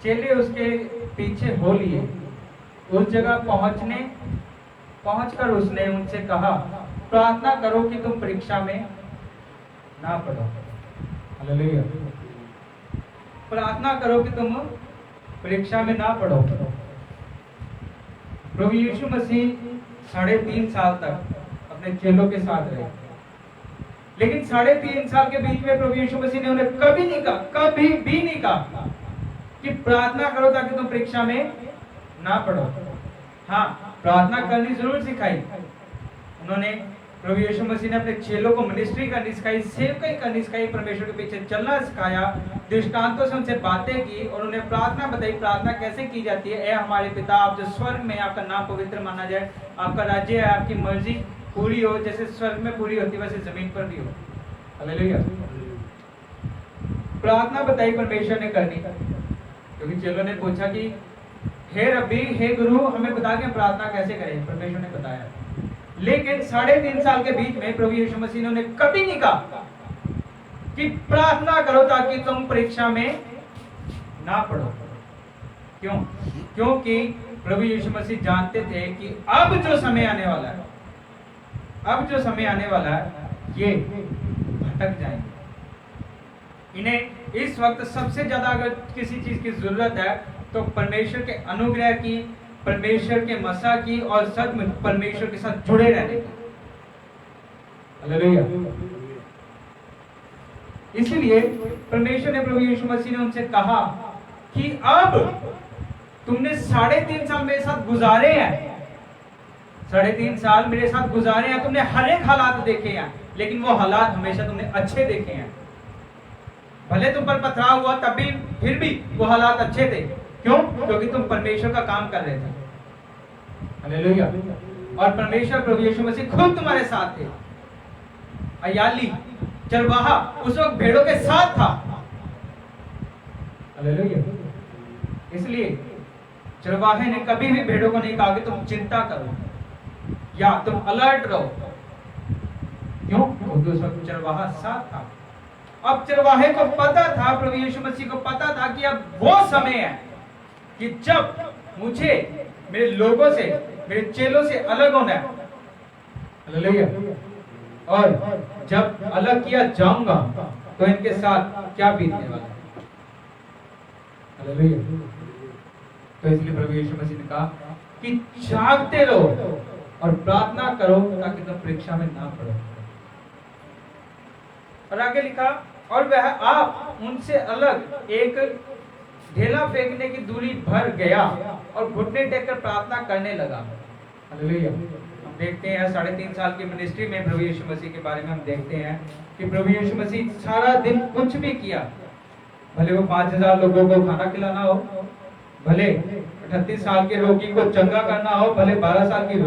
चेले उसके पीछे हो लिए। उस जगह पहुंचकर उसने उनसे कहा, प्रार्थना करो कि तुम परीक्षा में ना पड़ो। हालेलुया। प्रार्थना करो कि तुम परीक्षा में ना पड़ो। प्रभु यीशु मसीह 3.5 साल तक अपने चेलों के साथ रहे, लेकिन 3.5 साल के बीच में प्रभु यीशु मसीह ने उन्हें कभी भी नहीं कहा कि प्रार्थना करो ताकि तुम परीक्षा में ना पड़ो। हाँ, प्रार्थना करनी जरूर सिखाई। उन्होंने प्रभु यीशु मसीह ने अपने चेलों को मिनिस्ट्री करनी सिखाई, सेवकाई करनी सिखाई, परमेश्वर के पीछे चलना सिखाया, दृष्टांतों से उनसे बातें की और उन्हें प्रार्थना बताई। प्रार्थना कैसे की जाती है? ए हमारे पिता, आप जो स्वर्ग में, आपका नाम पवित्र माना जाए, आपका राज्य है, आपकी मर्जी पूरी हो, जैसे स्वर्ग में पूरी होती वैसे जमीन पर भी हो। हालेलुया। प्रार्थना बताई परमेश्वर ने करनी, क्योंकि चेलों ने पूछा कि हे रब्बी, हे गुरु, हमें बता के प्रार्थना कैसे करें। परमेश्वर ने बताया। लेकिन 3.5 साल के बीच में प्रभु यीशु मसीह ने उन्हें कभी नहीं कहा कि प्रार्थना करो ताकि तुम परीक्षा में ना पड़ो। क्यों? क्योंकि प्रभु यीशु मसीह जानते थे कि अब जो समय आने वाला है, ये भटक जाएंगे। इन्हें इस वक्त सबसे ज्यादा अगर किसी चीज की जरूरत है तो परमेश्वर के अनुग्रह की, परमेश्वर के मसा की और सच में परमेश्वर के साथ जुड़े रहने की। हालेलुया। इसलिए परमेश्वर ने, प्रभु यीशु मसीह ने उनसे कहा कि अब तुमने 3.5 साल मेरे साथ गुजारे हैं, 3.5 साल मेरे साथ गुजारे हैं, तुमने हर एक हालात देखे हैं, लेकिन वो हालात हमेशा तुमने अच्छे देखे हैं। भले तुम पर पथराव हुआ तब भी, फिर भी वो हालात अच्छे थे। क्यों? क्योंकि तुम परमेश्वर का काम कर रहे थे। हालेलुया। और परमेश्वर प्रभु यीशु मसीह खुद तुम्हारे साथ थे। अयाली चरवाहा उस वक्त भेड़ों के साथ था। हालेलुया। इसलिए चरवाहे ने कभी भी भेड़ों को नहीं कहा कि तुम चिंता करो या तुम अलर्ट रहो। क्यों? क्योंकि उस वक्त चरवाहा साथ था। अब चरवाहे को पता था, प्रभु यीशु मसीह को पता था कि अब वो समय है कि जब मुझे मेरे लोगों से, मेरे चेलों से अलग होना है। हालेलुया। और जब अलग किया जाऊंगा तो इनके साथ क्या बीतने वाला है। हालेलुया। तो इसलिए प्रभु यीशु मसीह ने कहा कि जागते रहो और प्रार्थना करो ताकि तुम परीक्षा में ना पड़ो। और आगे लिखा, और वह आप उनसे अलग एक ढेला फेंकने की दूरी भर गया और घुटने टेककर प्रार्थना करने लगा। हालेलुया। हम देखते हैं 3.5 साल की मिनिस्ट्री में प्रभु यीशु मसीह के बारे में हम देखते हैं कि प्रभु यीशु मसीह सारा दिन कुछ भी किया, भले वो 5000 लोगों को खाना खिलाना हो, भले 38 साल के रोगी को चंगा करना हो, भले 12 साल की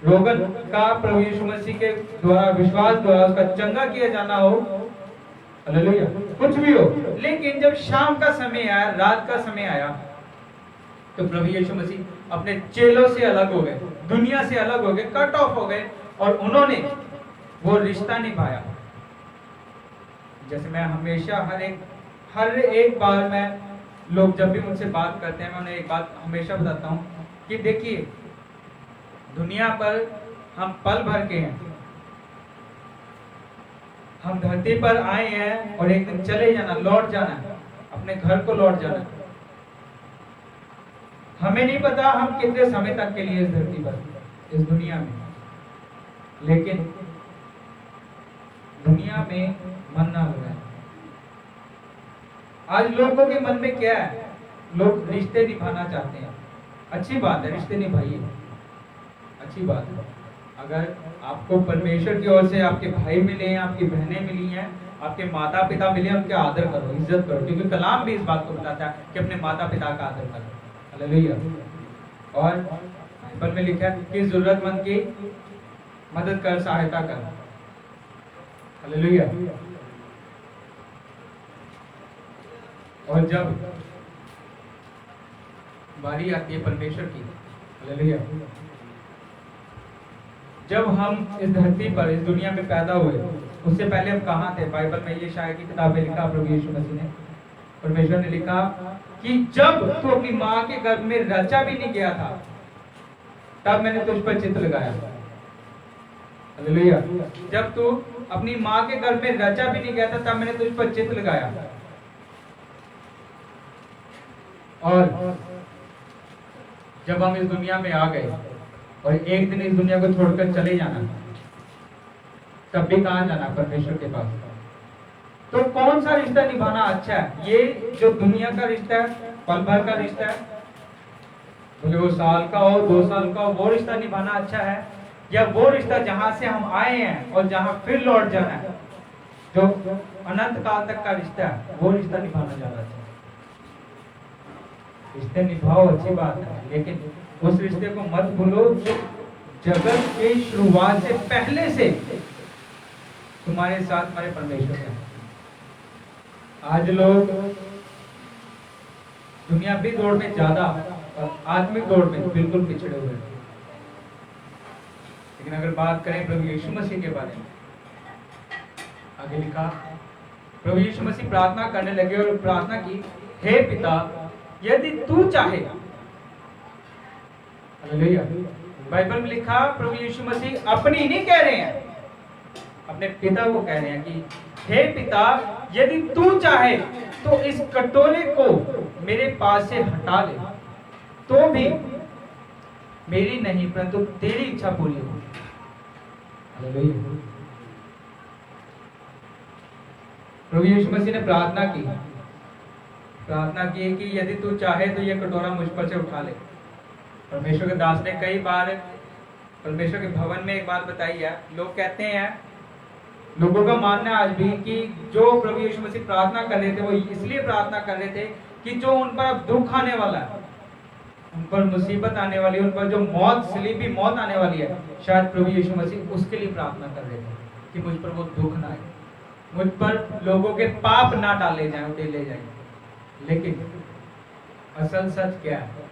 रोगन का प्रभु यीशु मसीह के द्वारा, विश्वास द्वारा उसका चंगा किया जाना हो। हालेलुया। कुछ भी हो, लेकिन जब शाम का समय आया, रात का समय आया, तो प्रभु यीशु मसीह अपने चेलों से अलग हो गए, दुनिया से अलग हो गए, कट ऑफ हो गए और उन्होंने वो रिश्ता निभाया। जैसे मैं हमेशा हर एक बार मैं, लोग जब भी मुझसे बात करते हैं, मैं उन्हें एक बात हमेशा बताता हूँ कि देखिए, दुनिया पर हम पल भर के हैं, हम धरती पर आए हैं और एक दिन चले जाना, लौट जाना, अपने घर को लौट जाना। हमें नहीं पता हम कितने समय तक के लिए इस धरती पर, इस दुनिया में, लेकिन दुनिया में मरना हो रहा है। आज लोगों के मन में क्या है? लोग रिश्ते निभाना चाहते हैं। अच्छी बात है, रिश्ते निभाइए, अच्छी बात है। अगर आपको परमेश्वर की ओर से आपके भाई मिले हैं, आपकी बहनें मिली हैं, आपके माता पिता मिले, उनके आदर करो, इज्जत करो, क्योंकि कलाम भी इस बात को बताता है कि अपने माता पिता का आदर करो। हालेलुया। और बाइबल में लिखा है कि जरूरतमंद की मदद कर, सहायता कर। हालेलुया। और जब बारी आती है परमेश्वर की, हालेलुया, जब हम इस धरती पर, इस दुनिया में पैदा हुए, उससे पहले हम कहाँ थे? बाइबल में ये शायद की किताब में लिखा, प्रभु यीशु मसीह ने, परमेश्वर ने लिखा कि जब तू अपनी माँ के गर्भ में रचा भी नहीं गया था, तब मैंने तुझ पर चित्त लगाया। हालेलुया। जब तू अपनी माँ के गर्भ में रचा भी नहीं गया था, तब मैंने तुझ पर चित्त लगाया। और जब हम इस दुनिया में आ गए और एक दिन इस दुनिया को छोड़कर चले जाना, तब भी कहाँ जाना? परमेश्वर के पास। तो कौन सा रिश्ता निभाना अच्छा है? ये जो दुनिया का रिश्ता है, पल भर का रिश्ता है, बोले वो साल का हो, 2 साल का हो, वो रिश्ता निभाना अच्छा है, या वो रिश्ता जहां से हम आए हैं और जहां फिर लौट जाना है, जो अनंत काल तक का रिश्ता है, वो रिश्ता निभाना ज्यादा अच्छा है? रिश्ते निभाओ, अच्छी बात है, लेकिन उस रिश्ते को मत भूलो जो जगत के शुरुआत से पहले से तुम्हारे साथ तुम्हारे परमेश्वर है। आज लोग दुनियावी दौड़ में ज्यादा और आत्मिक दौड़ में बिल्कुल पिछड़े हुए हैं। लेकिन अगर बात करें प्रभु यीशु मसीह के बारे में, आगे लिखा, प्रभु यीशु मसीह प्रार्थना करने लगे और प्रार्थना की, हे पिता, यदि तू चाहे। हालेलुया। बाइबल में लिखा, प्रभु यीशु मसीह अपनी नहीं कह रहे हैं, अपने पिता को कह रहे हैं कि हे पिता, यदि तू चाहे तो इस कटोरे को मेरे पास से हटा ले, तो भी मेरी नहीं परंतु तेरी इच्छा पूरी हो। हालेलुया। प्रभु यीशु मसीह ने प्रार्थना की कि यदि तू चाहे तो यह कटोरा मुझ पर से उठा ले। परमेश्वर के दास ने कई बार परमेश्वर के भवन में एक बात बताई है। लोग कहते हैं, लोगों का मानना है आज भी कि जो प्रभु यीशु मसीह प्रार्थना कर रहे थे, वो इसलिए प्रार्थना कर रहे थे कि जो उन पर अब दुख आने वाला है, उन पर मुसीबत आने वाली है, उन पर जो मौत, सलीबी मौत आने वाली है, शायद प्रभु यीशु मसीह उसके लिए प्रार्थना कर रहे थे कि मुझ पर वो दुख ना आए, मुझ पर लोगों के पाप ना डाले जाए, उठेले जाए। लेकिन असल सच क्या है?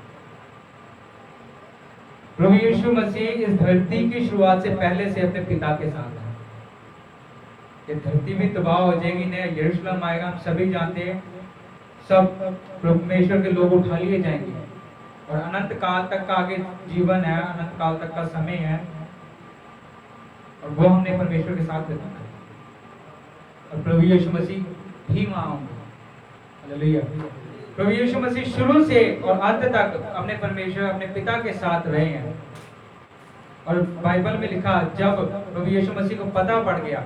प्रभु यीशु मसीह इस धरती की शुरुआत से पहले से अपने पिता के साथ है। ये धरती भी तबाह हो जाएगी, नया यरूशलेम आएगा, हम सभी जानते हैं, सब परमेश्वर के लोग उठा लिए जाएंगे और अनंत काल तक का आगे जीवन है, अनंत काल तक का समय है, और वो हमने परमेश्वर के साथ बिताना है। और प्रभु यीशु मसीह भी वहां होंगे। हालेलुया। प्रभु यीशु मसीह शुरू से और अंत तक अपने परमेश्वर, अपने पिता के साथ रहे हैं। और बाइबल में लिखा, जब प्रभु यीशु मसीह को पता पड़ गया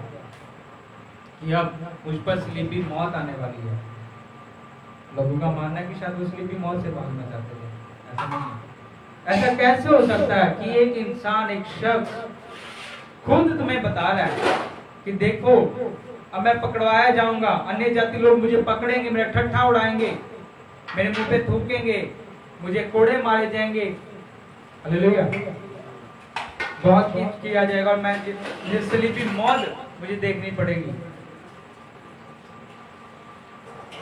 कि अब मुझ पर सलीबी मौत आने वाली है, लोगों का मानना है कि शायद वो सलीबी मौत से भागना चाहते थे। ऐसा नहीं है। ऐसा कैसे हो सकता है कि एक इंसान, एक शख्स खुद तुम्हें बता रहा है कि देखो अब मैं पकड़वाया जाऊंगा, अन्य जाति लोग मुझे पकड़ेंगे, मेरा ठट्ठा उड़ाएंगे, मेरे मुंह पे थूकेंगे, मुझे कोड़े मारे जाएंगे। हालेलुया। बहुत कुछ किया जाएगा और मैं सलीबी मौत मुझे देखनी पड़ेगी।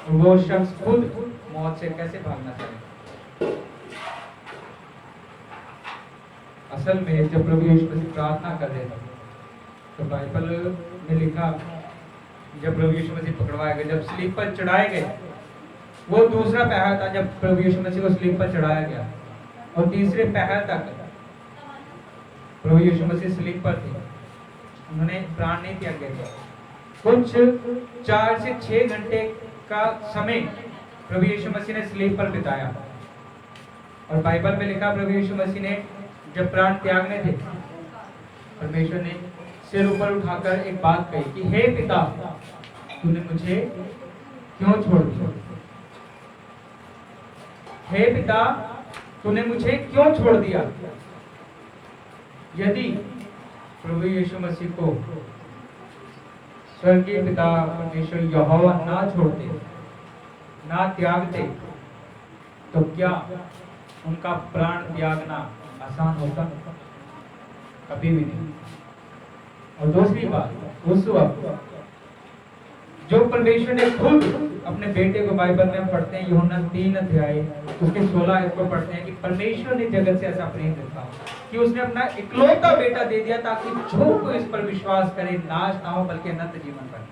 और वो शख्स खुद मौत से कैसे भागना चाहे? असल में जब प्रभु यीशु मसीह प्रार्थना कर रहे थे, तो बाइबल में लिखा, जब प्रभु यीशु मसीह पकड़वाए गए, जब स्लीप पर चढ़ाए गए, वो दूसरा पहर था जब प्रभु यीशु मसीह को स्लीप पर चढ़ाया गया, और तीसरे पहर तक प्रभु यीशु मसीह स्लीप पर थे, उन्होंने प्राण नहीं त्याग किया। कुछ 4 से 6 घंटे का समय प्रभु यीशु मसीह ने स्लीप पर बिताया। और बाइबल में लिखा, प्रभु यीशु मसीह ने जब प्राण त्यागने थे, परमेश्वर ने सिर ऊपर उठाकर एक बात कही कि हे पिता, तूने मुझे क्यों छोड़ दिया? हे पिता, तूने मुझे क्यों छोड़ दिया? यदि प्रभु यीशु मसीह को स्वर्गीय पिता परमेश्वर यहोवा ना छोड़ते, ना त्यागते, तो क्या उनका प्राण त्यागना आसान होता कभी भी नहीं। और दूसरी बात, उस वक्त जो परमेश्वर ने खुद अपने बेटे को, बाइबल में पढ़ते हैं यूहन्ना 3 अध्याय उसके 16 आयत को पढ़ते हैं कि परमेश्वर ने जगत से ऐसा प्रेम रखा कि उसने अपना इकलौता बेटा दे दिया ताकि जो कोई इस पर विश्वास करे नाश ना हो बल्कि अनंत जीवन पाए।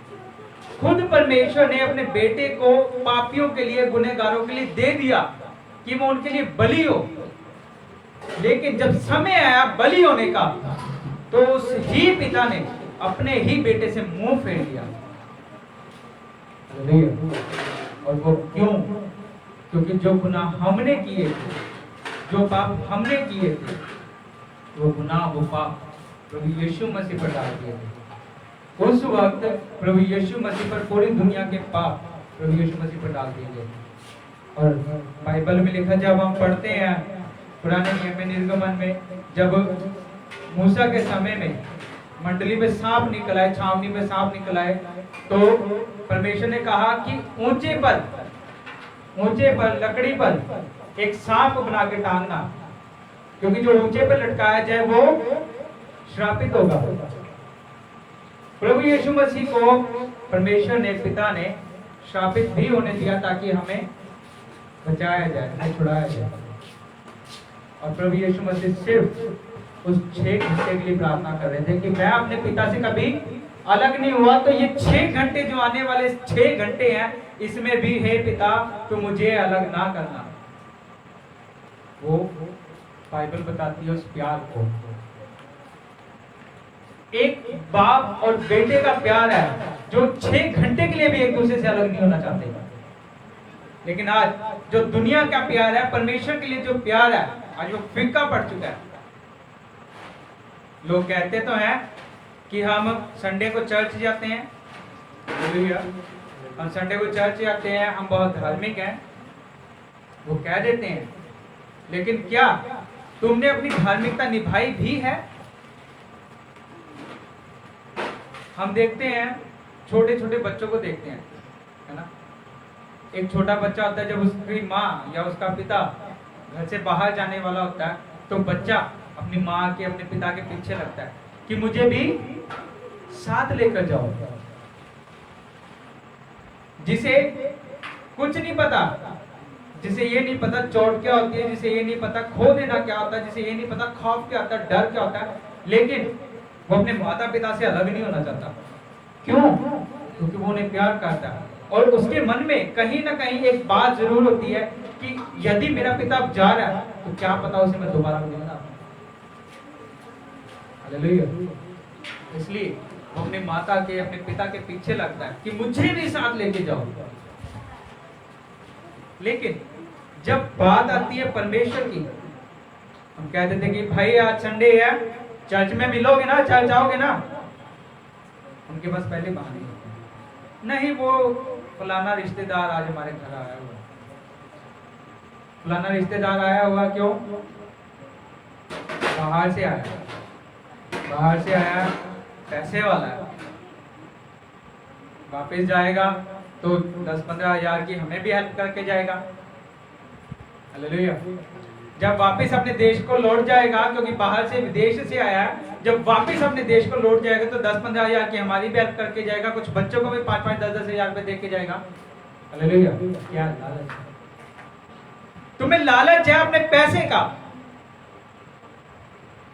खुद परमेश्वर ने अपने बेटे को पापियों के लिए, गुनहगारों के लिए दे दिया कि वो उनके लिए बलि हो। लेकिन जब समय आया बलि होने का तो उस ही पिता ने अपने ही बेटे से मुंह फेर लिया। और वो क्यों? क्योंकि जो गुनाह हमने किए थे, जो पाप हमने किए थे, वो गुनाह, वो पाप प्रभु यीशु मसीह पर डाल दिए थे। उस वक्त प्रभु यीशु मसीह पर पूरी दुनिया के पाप प्रभु यीशु मसीह पर डाल दिए गए। और बाइबल में लिखा, जब हम पढ़ते हैं पुराने नियम में, निर्गमन में, जब मूसा के समय में मंडली में सांप निकल आए, छावनी में सांप निकल आए, तो परमेश्वर ने कहा कि ऊंचे पर लकड़ी पर एक सांप बना के टांगना, क्योंकि जो ऊंचे पर लटकाया जाए वो श्रापित होगा। प्रभु यीशु मसीह को परमेश्वर ने, पिता ने श्रापित भी होने दिया ताकि हमें बचाया जाए, हमें छुड़ाया जाए। और प्रभु यीशु मसीह सिर्फ उस 6 घंटे के लिए प्रार्थना कर रहे थे कि मैं अपने पिता से कभी अलग नहीं हुआ, तो ये 6 घंटे जो आने वाले 6 घंटे हैं, इसमें भी हे पिता तो मुझे अलग ना करना। वो बाइबल बताती है उस प्यार को, एक बाप और बेटे का प्यार है जो 6 घंटे के लिए भी एक दूसरे से अलग नहीं होना चाहते। लेकिन आज जो दुनिया का प्यार है, परमेश्वर के लिए जो प्यार है, आज वो फीका पड़ चुका है। लोग कहते तो हैं कि हम संडे को चर्च जाते हैं, हम संडे को चर्च जाते हैं, हम बहुत धार्मिक हैं, वो कह देते हैं। लेकिन क्या तुमने अपनी धार्मिकता निभाई भी है? हम देखते हैं, छोटे छोटे बच्चों को देखते हैं, है ना। एक छोटा बच्चा होता है, जब उसकी माँ या उसका पिता घर से बाहर जाने वाला होता है, तो बच्चा अपनी माँ के, अपने पिता के पीछे लगता है कि मुझे भी साथ लेकर जाओ। जिसे कुछ नहीं पता, जिसे ये नहीं पता चोट क्या होती है, जिसे ये नहीं पता खो देना क्या होता है, जिसे ये नहीं पता खौफ क्या होता है, डर क्या होता है, लेकिन वो अपने माता पिता से अलग नहीं होना चाहता। क्यों? क्योंकि वो उन्हें प्यार करता है। और उसके मन में कहीं ना कहीं एक बात जरूर होती है कि यदि मेरा पिता अब जा रहा है तो क्या पता उसे मैं दोबारा मिलूंगा। हालेलुया। इसलिए वो अपने माता के, अपने पिता के पीछे लगता है कि मुझे भी साथ लेके जाओ। लेकिन जब बात आती है परमेश्वर की, हम कहते थे कि भाई आज संडे है, चर्च में मिलोगे ना, चर्च आओगे ना। उनके पास पहले बहाने नहीं, वो फलाना रिश्तेदार आज हमारे घर आया हुआ। फलाना रिश्तेदार आया हुआ, क्यों? बाहर से आया, बाहर से आया, पैसे वाला है, वापस जाएगा तो 10-15 हजार की हमें भी हेल्प करके जाएगा। हालेलुया। जब वापस अपने देश को लौट जाएगा, क्योंकि बाहर से विदेश से आया है, जब वापस अपने देश को लौट जाएगा तो 10-15 हजार की हमारी भी हेल्प करके जाएगा, कुछ बच्चों को भी 5-5, 10-10 हजार रुपए दे के जाएगा। हालेलुया। क्या लालच है? तुम्हें लालच है अपने पैसे का।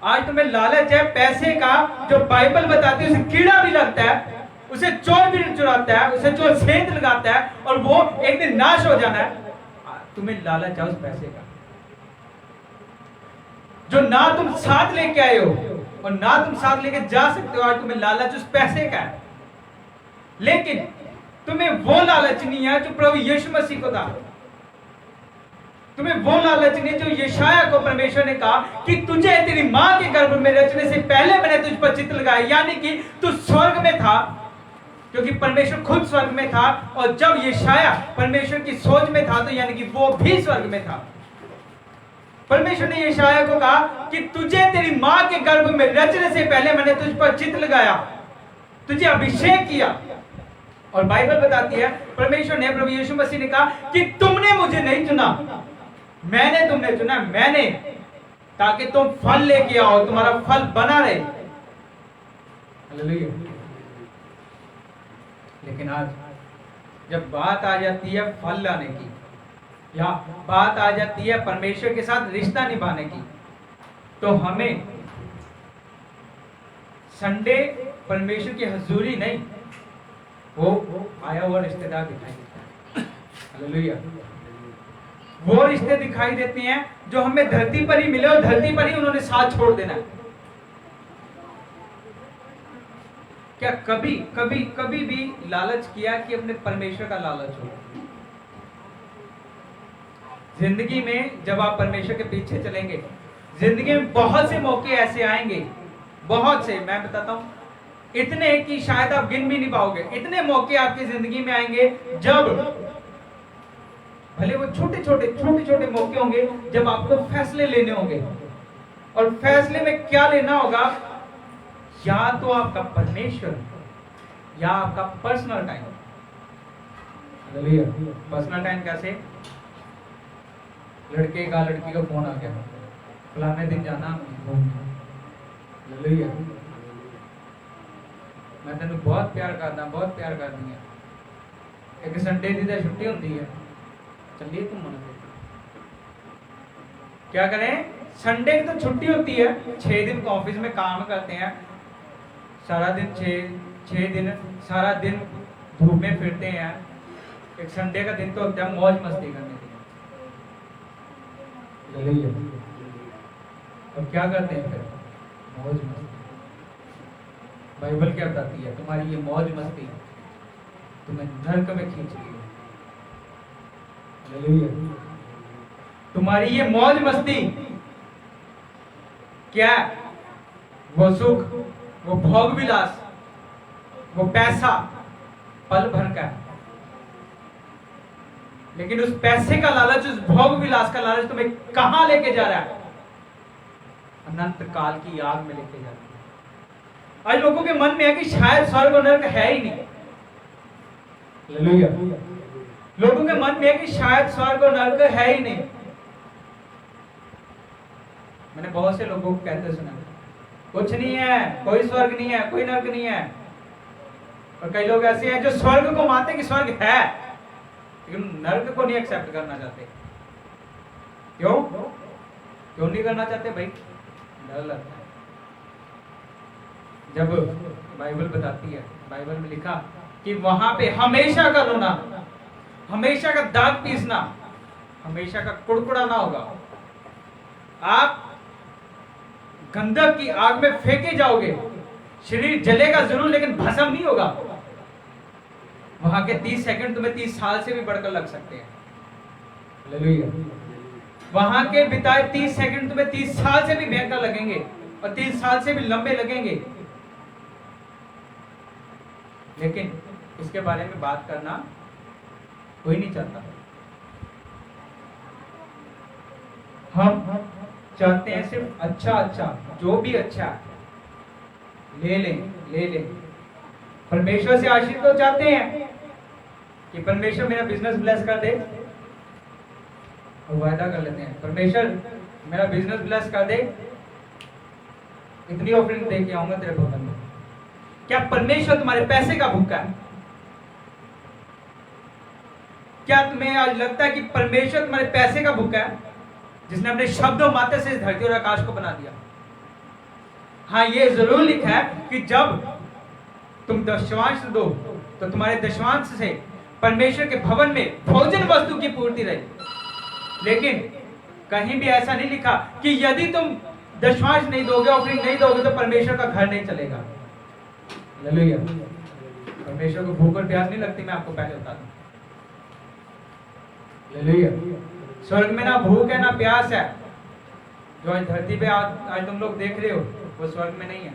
आज तुम्हें लालच है पैसे का, जो बाइबल बताती है उसे कीड़ा भी लगता है, उसे चोर भी चुराता है, उसे चोर सेंध लगाता है और वो एक दिन नाश हो जाना है। तुम्हें लालच है उस पैसे का जो ना तुम साथ लेके आए हो और ना तुम साथ लेके जा सकते हो। आज तुम्हें लालच उस पैसे का है, लेकिन तुम्हें वो लालच नहीं है जो प्रभु यीशु मसीह को था। तुम्हें वो लालच नहीं जो यशाया को परमेश्वर ने कहा कि तुझे तेरी मां के गर्भ में रचने से पहले मैंने तुझ पर चित्त लगाया, यानी कि तू स्वर्ग में था, क्योंकि परमेश्वर खुद स्वर्ग में था। और जब यशाया परमेश्वर की सोच में था तो यानी कि वो भी स्वर्ग में था। परमेश्वर ने यशाया को कहा कि तुझे तेरी मां के गर्भ में रचने से पहले मैंने तुझ पर चित्त लगाया, तुझे अभिषेक किया। और बाइबल बताती है परमेश्वर ने, प्रभु यीशु मसीह ने कहा कि तुमने मुझे नहीं चुना, मैंने तुमने चुना, मैंने, ताकि तुम फल लेके आओ, तुम्हारा फल बना रहे। हालेलुया। लेकिन आज जब बात आ जाती है फल लाने की, या बात आ जाती है परमेश्वर के साथ रिश्ता निभाने की, तो हमें संडे परमेश्वर की हजूरी नहीं, वो आया हुआ रिश्तेदार दिखाई देता है। हालेलुया। वो रिश्ते दिखाई देते हैं जो हमें धरती पर ही मिले और धरती पर ही उन्होंने साथ छोड़ देना है। क्या कभी कभी कभी भी लालच किया कि अपने परमेश्वर का लालच हो? जिंदगी में जब आप परमेश्वर के पीछे चलेंगे, जिंदगी में बहुत से मौके ऐसे आएंगे, बहुत से, मैं बताता हूं, इतने कि शायद आप गिन भी नहीं पाओगे। इतने मौके आपकी जिंदगी में आएंगे जब, भले वो छोटे छोटे मौके होंगे, जब आपको फैसले लेने होंगे। और फैसले में क्या लेना होगा? या तो आपका परमेश्वर या आपका पर्सनल टाइम। पर्सनल टाइम कैसे? लड़के का लड़की का फोन आ गया, फलाने दिन जाना हालेलुया, मैं तेन बहुत प्यार करदा, बहुत प्यार करदी है। एक संडे की तो छुट्टी होती है, चलिए घूमने। क्या करें? संडे की तो छुट्टी होती है, 6 दिन ऑफिस में काम करते हैं, सारा दिन 6 दिन सारा दिन धूप में फिरते हैं। एक संडे का दिन तो होता है मौज मस्ती करने के लिए। अब क्या करते हैं फिर? मौज मस्ती। बाइबल क्या बताती है? तुम्हारी ये मौज मस्ती तुम्हें नरक में खींच रही है। तुम्हारी ये मौज मस्ती क्या? वो सुख, वो भोग विलास, वो पैसा पल भर का है, लेकिन उस पैसे का लालच, उस भोग विलास का लालच तुम्हें कहां लेके जा रहा है? अनंत काल की आग में लेके जा रहा है। आज लोगों के मन में है कि शायद स्वर्ग और नरक है ही नहीं। हालेलुया। लोगों के मन में है कि शायद स्वर्ग और नरक है ही नहीं। मैंने बहुत से लोगों को कहते सुना, कुछ नहीं है, कोई स्वर्ग नहीं है, कोई नरक नहीं है। और कई लोग ऐसे हैं जो स्वर्ग को मानते कि स्वर्ग है, लेकिन नरक को नहीं एक्सेप्ट करना चाहते। क्यों नहीं करना चाहते भाई? डर लगता है। जब बाइबल बताती है, बाइबल में लिखा कि वहां पे हमेशा का रोना, हमेशा का दांत पीसना, हमेशा का कुड़कुड़ाना होगा। आप गंधक की आग में फेंके जाओगे, शरीर जलेगा जरूर लेकिन भस्म नहीं होगा। वहां के 30 सेकंड तुम्हें 30 साल से भी बढ़कर लग सकते हैं। हालेलुया। वहां के बिताए 30 सेकंड तुम्हें 30 साल से भी भयंकर लगेंगे और 30 साल से भी लंबे लगेंगे। लेकिन इसके बारे में बात करना कोई नहीं चाहता। हम चाहते हैं सिर्फ अच्छा, जो भी अच्छा ले लें। परमेश्वर से आशीष तो चाहते हैं कि परमेश्वर मेरा बिजनेस ब्लेस कर दे, और वायदा कर लेते हैं परमेश्वर मेरा बिजनेस ब्लेस कर दे, इतनी ऑफरिंग दे के आऊंगा तेरे भवन में। क्या परमेश्वर तुम्हारे पैसे का भूखा है? क्या तुम्हें आज लगता है कि परमेश्वर तुम्हारे पैसे का भूखा है, जिसने अपने शब्दों मात्र से इस धरती और आकाश को बना दिया? हाँ, ये जरूर लिखा है कि जब तुम दशवांश दो तो तुम्हारे दशवांश से परमेश्वर के भवन में भोजन वस्तु की पूर्ति रहे। लेकिन कहीं भी ऐसा नहीं लिखा कि यदि तुम दशवांश नहीं दोगे, ऑफरिंग नहीं दोगे, तो परमेश्वर का घर नहीं चलेगा। हालेलुया। परमेश्वर को भूख और प्यास नहीं लगती, मैं आपको पहले बता दूं। हालेलुया। स्वर्ग में ना भूख है ना प्यास है। जो आज धरती पे आज तुम लोग देख रहे हो, वो स्वर्ग में नहीं है।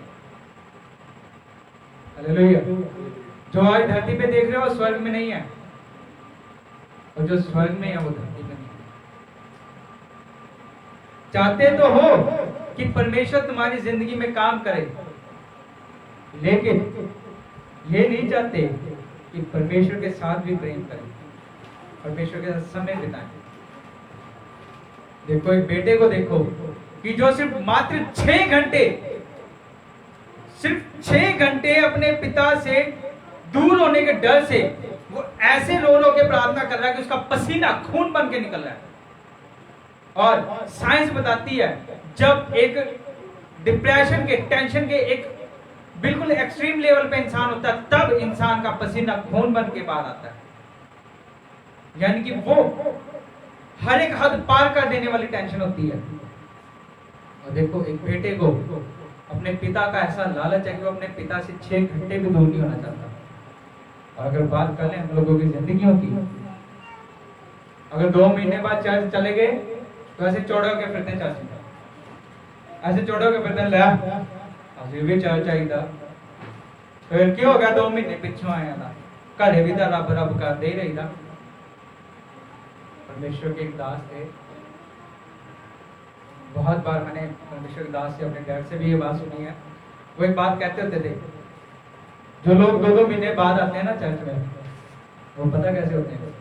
हालेलुया। जो आज धरती पे देख रहे हो, स्वर्ग में नहीं है, और जो स्वर्ग में है वो धरती में नहीं है। चाहते तो हो कि परमेश्वर तुम्हारी जिंदगी में काम करे, लेकिन ये नहीं चाहते कि परमेश्वर के साथ भी प्रेम करें, परमेश्वर के साथ समय बिताएं। देखो एक बेटे को देखो कि जो सिर्फ मात्र 6 घंटे अपने पिता से दूर होने के डर से वो ऐसे रो के प्रार्थना कर रहा है कि उसका पसीना खून बन के निकल रहा है। और साइंस बताती है जब एक डिप्रेशन के, टेंशन के एक बिल्कुल एक्सट्रीम लेवल पे इंसान होता है, तब इंसान का पसीना खून बन के बाहर आता है। यानी कि वो हर एक हद पार कर देने वाली टेंशन होती है। और देखो एक बेटे को अपने पिता का ऐसा लालच है कि वो अपने पिता से 6 घंटे भी दूर नहीं होना चाहता। और अगर बात कर लें हम लोगों की जिंदगियों की, अगर 2 महीने बाद चर्च चले गए तो ऐसे चौड़े होके फिरते हैं, चाची ऐसे चौड़े होके फिरते हैं, ले अभी भी चर्च आई था, फिर क्यों हो गया 2 महीने पिछू आया था, घरे भी तो रब रब कर दे रही था। परमेश्वर के एक दास थे, बहुत बार मैंने परमेश्वर के दास से, अपने डैड से भी ये बात सुनी है। वो एक बात कहते होते थे, जो लोग 2-2 महीने बाद आते हैं ना चर्च में, वो पता कैसे होते हैं?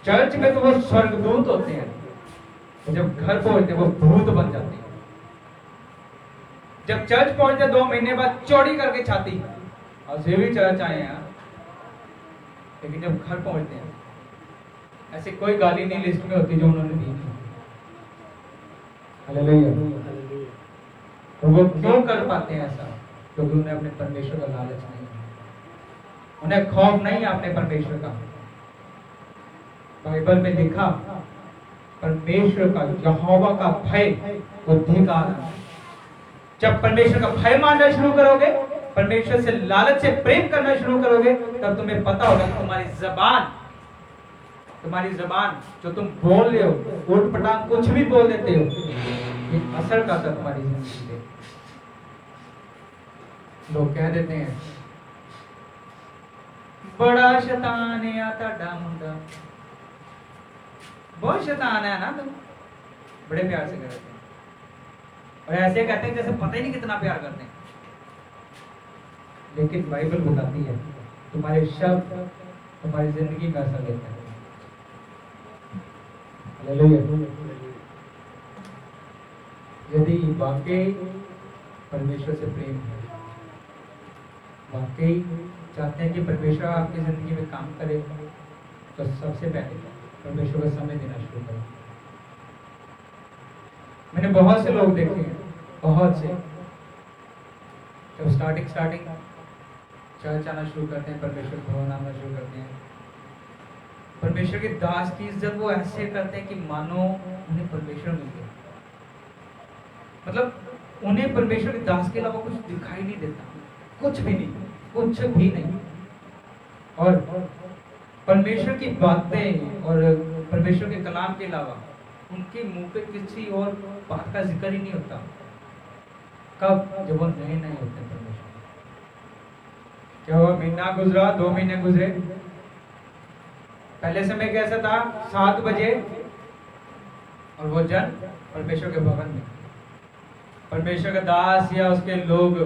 चर्च में तो वो स्वर्गदूत होते हैं, तो जब घर पहुंचते वो भूत बन जाते हैं। जब चर्च पहुंचते 2 महीने बाद चौड़ी करके छाती, और से भी चर्च आए हैं, लेकिन जब घर पहुंचते हैं ऐसे कोई गाली नहीं लिस्ट में होती जो उन्होंने दी थी। हालेलुया। तो वो क्यों कर पाते हैं ऐसा? क्योंकि उन्हें अपने परमेश्वर का लालच नहीं है, उन्हें खौफ नहीं है अपने परमेश्वर का। बाइबल में लिखा परमेश्वर का, यहोवा का भय बुद्धि का आरंभ। जब परमेश्वर का भय मानना शुरू करोगे, परमेश्वर से लालच से प्रेम करना शुरू करोगे, तब तुम्हें पता होगा तुम्हारी जबान जो तुम बोल रहे हो, उठ पटांग कुछ भी बोल देते हो, ये असर करता तुम्हारी जिंदगी पे। लोग कह देते हैं बड़ा शैतान है या ताड़ा मुंडा, बहुत शैतान है ना तुम, बड़े प्यार से कहते हैं। और ऐसे कहते हैं जैसे पता ही नहीं कितना प्यार करते हैं। लेकिन बाइबल बताती है तुम्हारे शब्द तुम्हारी जिंदगी का असर लेता है। हालेलुया। यदि वाकई परमेश्वर से प्रेम है, वाकई चाहते हैं कि परमेश्वर आपकी जिंदगी में काम करे, तो सबसे पहले परमेश्वर को समय देना शुरू करें। मैंने बहुत से लोग देखे हैं, बहुत से, जब स्टार्टिंग चर्च आना शुरू करते हैं, परमेश्वर भवन आना शुरू करते हैं, परमेश्वर के दास की इज्जत वो ऐसे करते हैं कि मानो उन्हें परमेश्वर मिल गया। मतलब उन्हें परमेश्वर के दास के अलावा कुछ दिखाई नहीं देता, कुछ भी नहीं। और परमेश्वर की बातें और परमेश्वर के कलाम के अलावा उनके मुंह पे किसी और बात का जिक्र ही नहीं होता। कब? जब वो नए होते हैं परमेश्वर। क्या हुआ? महीना गुजरा, 2 महीने गुजरे, पहले समय कैसा था? 7 बजे और वो जन परमेश्वर के भवन में, परमेश्वर का दास या उसके लोग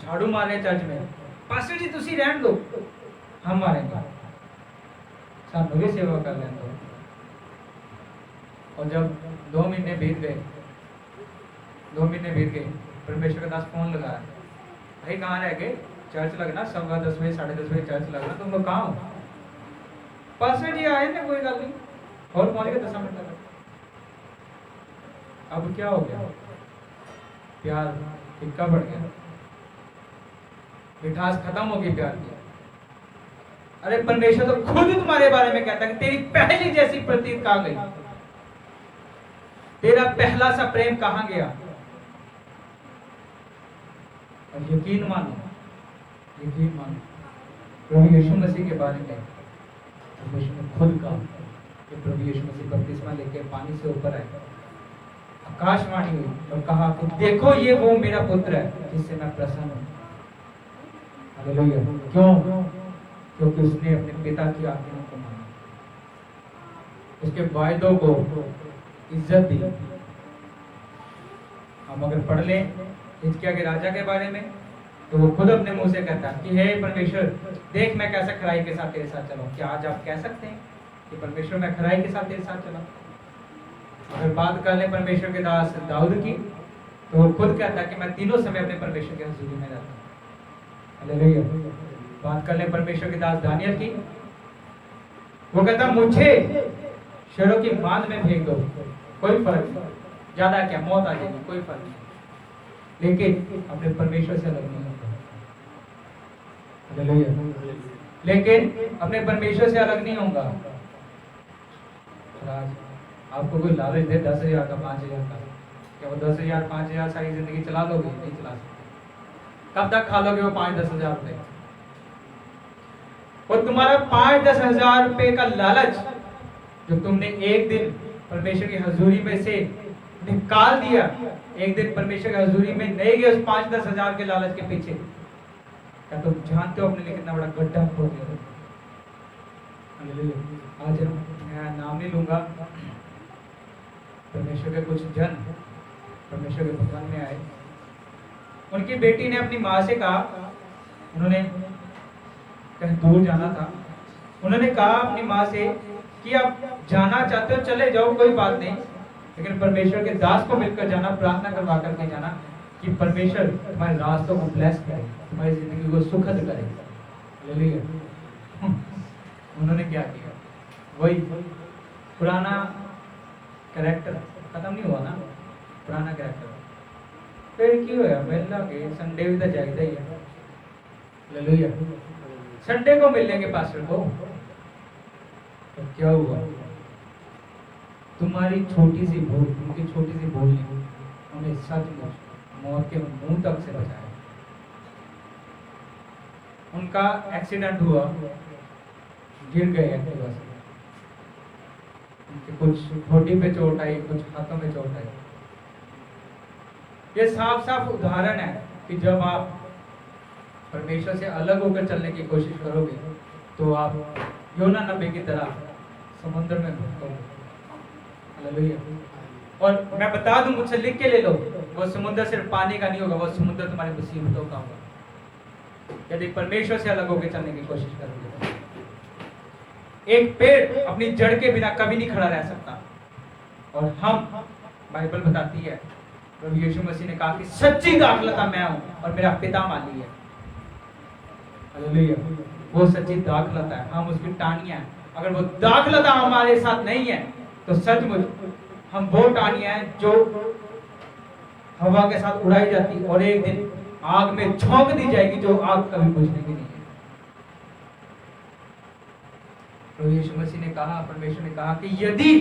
झाड़ू मारे चर्च में, पास्टर जी तुसी रहन दो, हम मारेंगे, सानू भी सेवा कर लें दो। और जब 2 महीने बीत गए, परमेश्वर का दास फोन लगाया, भाई कहाँ रह गए? चर्च लगना 10:15 बजे 10:30 बजे चर्च लगना, तुम लोग कहाँ हो? पास्टर जी आए ना, कोई गल नहीं, और पहुंच गए 10 मिनट तक। अब क्या हो गया? प्यार फिक्का पड़ गया, मिठास खत्म हो गई प्यार की। अरे परमेश्वर तो खुद ही तुम्हारे बारे में कहता है कि तेरी पहली जैसी प्रतीत कहाँ गई, तेरा पहला सा प्रेम कहाँ गया। और यकीन मानो प्रभु यीशु मसीह के बारे में परमेश्वर ने खुद कहा कि प्रभु यीशु मसीह बपतिस्मा लेके पानी से ऊपर आए, आकाशवाणी हुई और कहा कि देखो ये वो मेरा पुत्र है जिससे मैं प्रसन्न हूं। हालेलुया। क्यों? क्योंकि उसने अपने पिता की आज्ञाओं को माना, उसके वायदों को इज्जत दी। हम अगर पढ़ लें हिजकिय्याह के राजा के बारे में, तो वो खुद अपने मुंह से कहता है कि हे परमेश्वर, देख मैं कैसा खराई के साथ तेरे साथ चला। क्या आज आप कह सकते हैं कि परमेश्वर मैं खराई के साथ तेरे साथ चला? अगर बात कर ले परमेश्वर के दास दाऊद की, तो वो खुद कहता है कि मैं तीनों समय अपने परमेश्वर के हजूरी में रहता हूँ। हालेलुया। बात कर ले परमेश्वर के दास दानियल की, वो कहता मुझे शेरों की बांध में फेंक दो, कोई फर्क नहीं, ज्यादा क्या मौत आ जाएगी, कोई फर्क नहीं, लेकिन अपने परमेश्वर से अलग नहीं होगा। हालेलुया। लेकिन अपने परमेश्वर से अलग नहीं होगा। आज आपको कोई लालच दे 10,000 का 5,000 का, क्या वो 10,000 5,000 सारी जिंदगी चला लोगे? नहीं चला सकते। कब तक खा लोगे वो 5-10 हजार रुपए? और तुम्हारा 5-10 हजार रुपए का लालच जो तुमने एक दिन परमेश्वर की हजूरी में से निकाल दिया, एक दिन परमेश्वर की हजूरी में नहीं गए उस 5-10 हजार के लालच के पीछे, क्या तुम जानते हो अपने लिए कितना बड़ा गड्ढा खोद दिया? आज मैं नाम नहीं लूंगा, परमेश्वर के कुछ जन परमेश्वर के भवन में आए, उनकी बेटी ने अपनी माँ से कहा, उन्होंने कहीं दूर जाना था, उन्होंने कहा अपनी माँ से कि आप जाना चाहते हो चले जाओ, कोई बात नहीं, लेकिन परमेश्वर के दास को मिलकर जाना, प्रार्थना करवा करके जाना कि परमेश्वर तुम्हारे रास्तों को ब्लेस करे, तुम्हारी जिंदगी को सुखद करे। हालेलुया। उन्होंने क्या किया? वही पुराना कैरेक्टर खत्म नहीं हुआ ना, पुराना कैरेक्टर फिर की होया, मिलना के संडे भी तो चाहिए ही है। हालेलुया। संडे को मिल लेंगे पास्टर को, तो क्या हुआ? तुम्हारी छोटी सी भूल, उनकी छोटी सी भूल ने उन्हें सचमुच मौत के मुंह तक से बचाया। उनका एक्सीडेंट हुआ, गिर गए एक्टिवा से, उनके कुछ ठोडी पे चोट आई, कुछ हाथों में चोट आई। ये साफ साफ उदाहरण है कि जब आप परमेश्वर से अलग होकर चलने की कोशिश करोगे तो आप योना नबी की तरह समुद्र में भटकोगे। हालेलुया। और मैं बता दूं, मुझसे लिख के ले लो, वो समुद्र सिर्फ पानी का नहीं होगा, वो समुद्र तुम्हारी मुसीबतों का होगा यदि परमेश्वर से अलग होकर चलने की कोशिश करोगे। एक पेड़ अपनी जड़ के बिना कभी नहीं खड़ा रह सकता, और हम, बाइबल बताती है, प्रभु यीशु मसीह ने कहा कि सच्ची दाखलता मैं हूं और मेरा पिता माली है। हालेलुया। वो सच्ची दाखलता है, हम उसकी टाहनियां हैं। अगर वो दाखलता हमारे साथ नहीं है तो सचमुच हम वो टाहनियां हैं जो हवा के साथ उड़ाई जाती और एक दिन आग में झोंक दी जाएगी, जो आग कभी बुझने की नहीं है। प्रभु यीशु मसीह ने कहा, परमेश्वर ने कहा कि यदि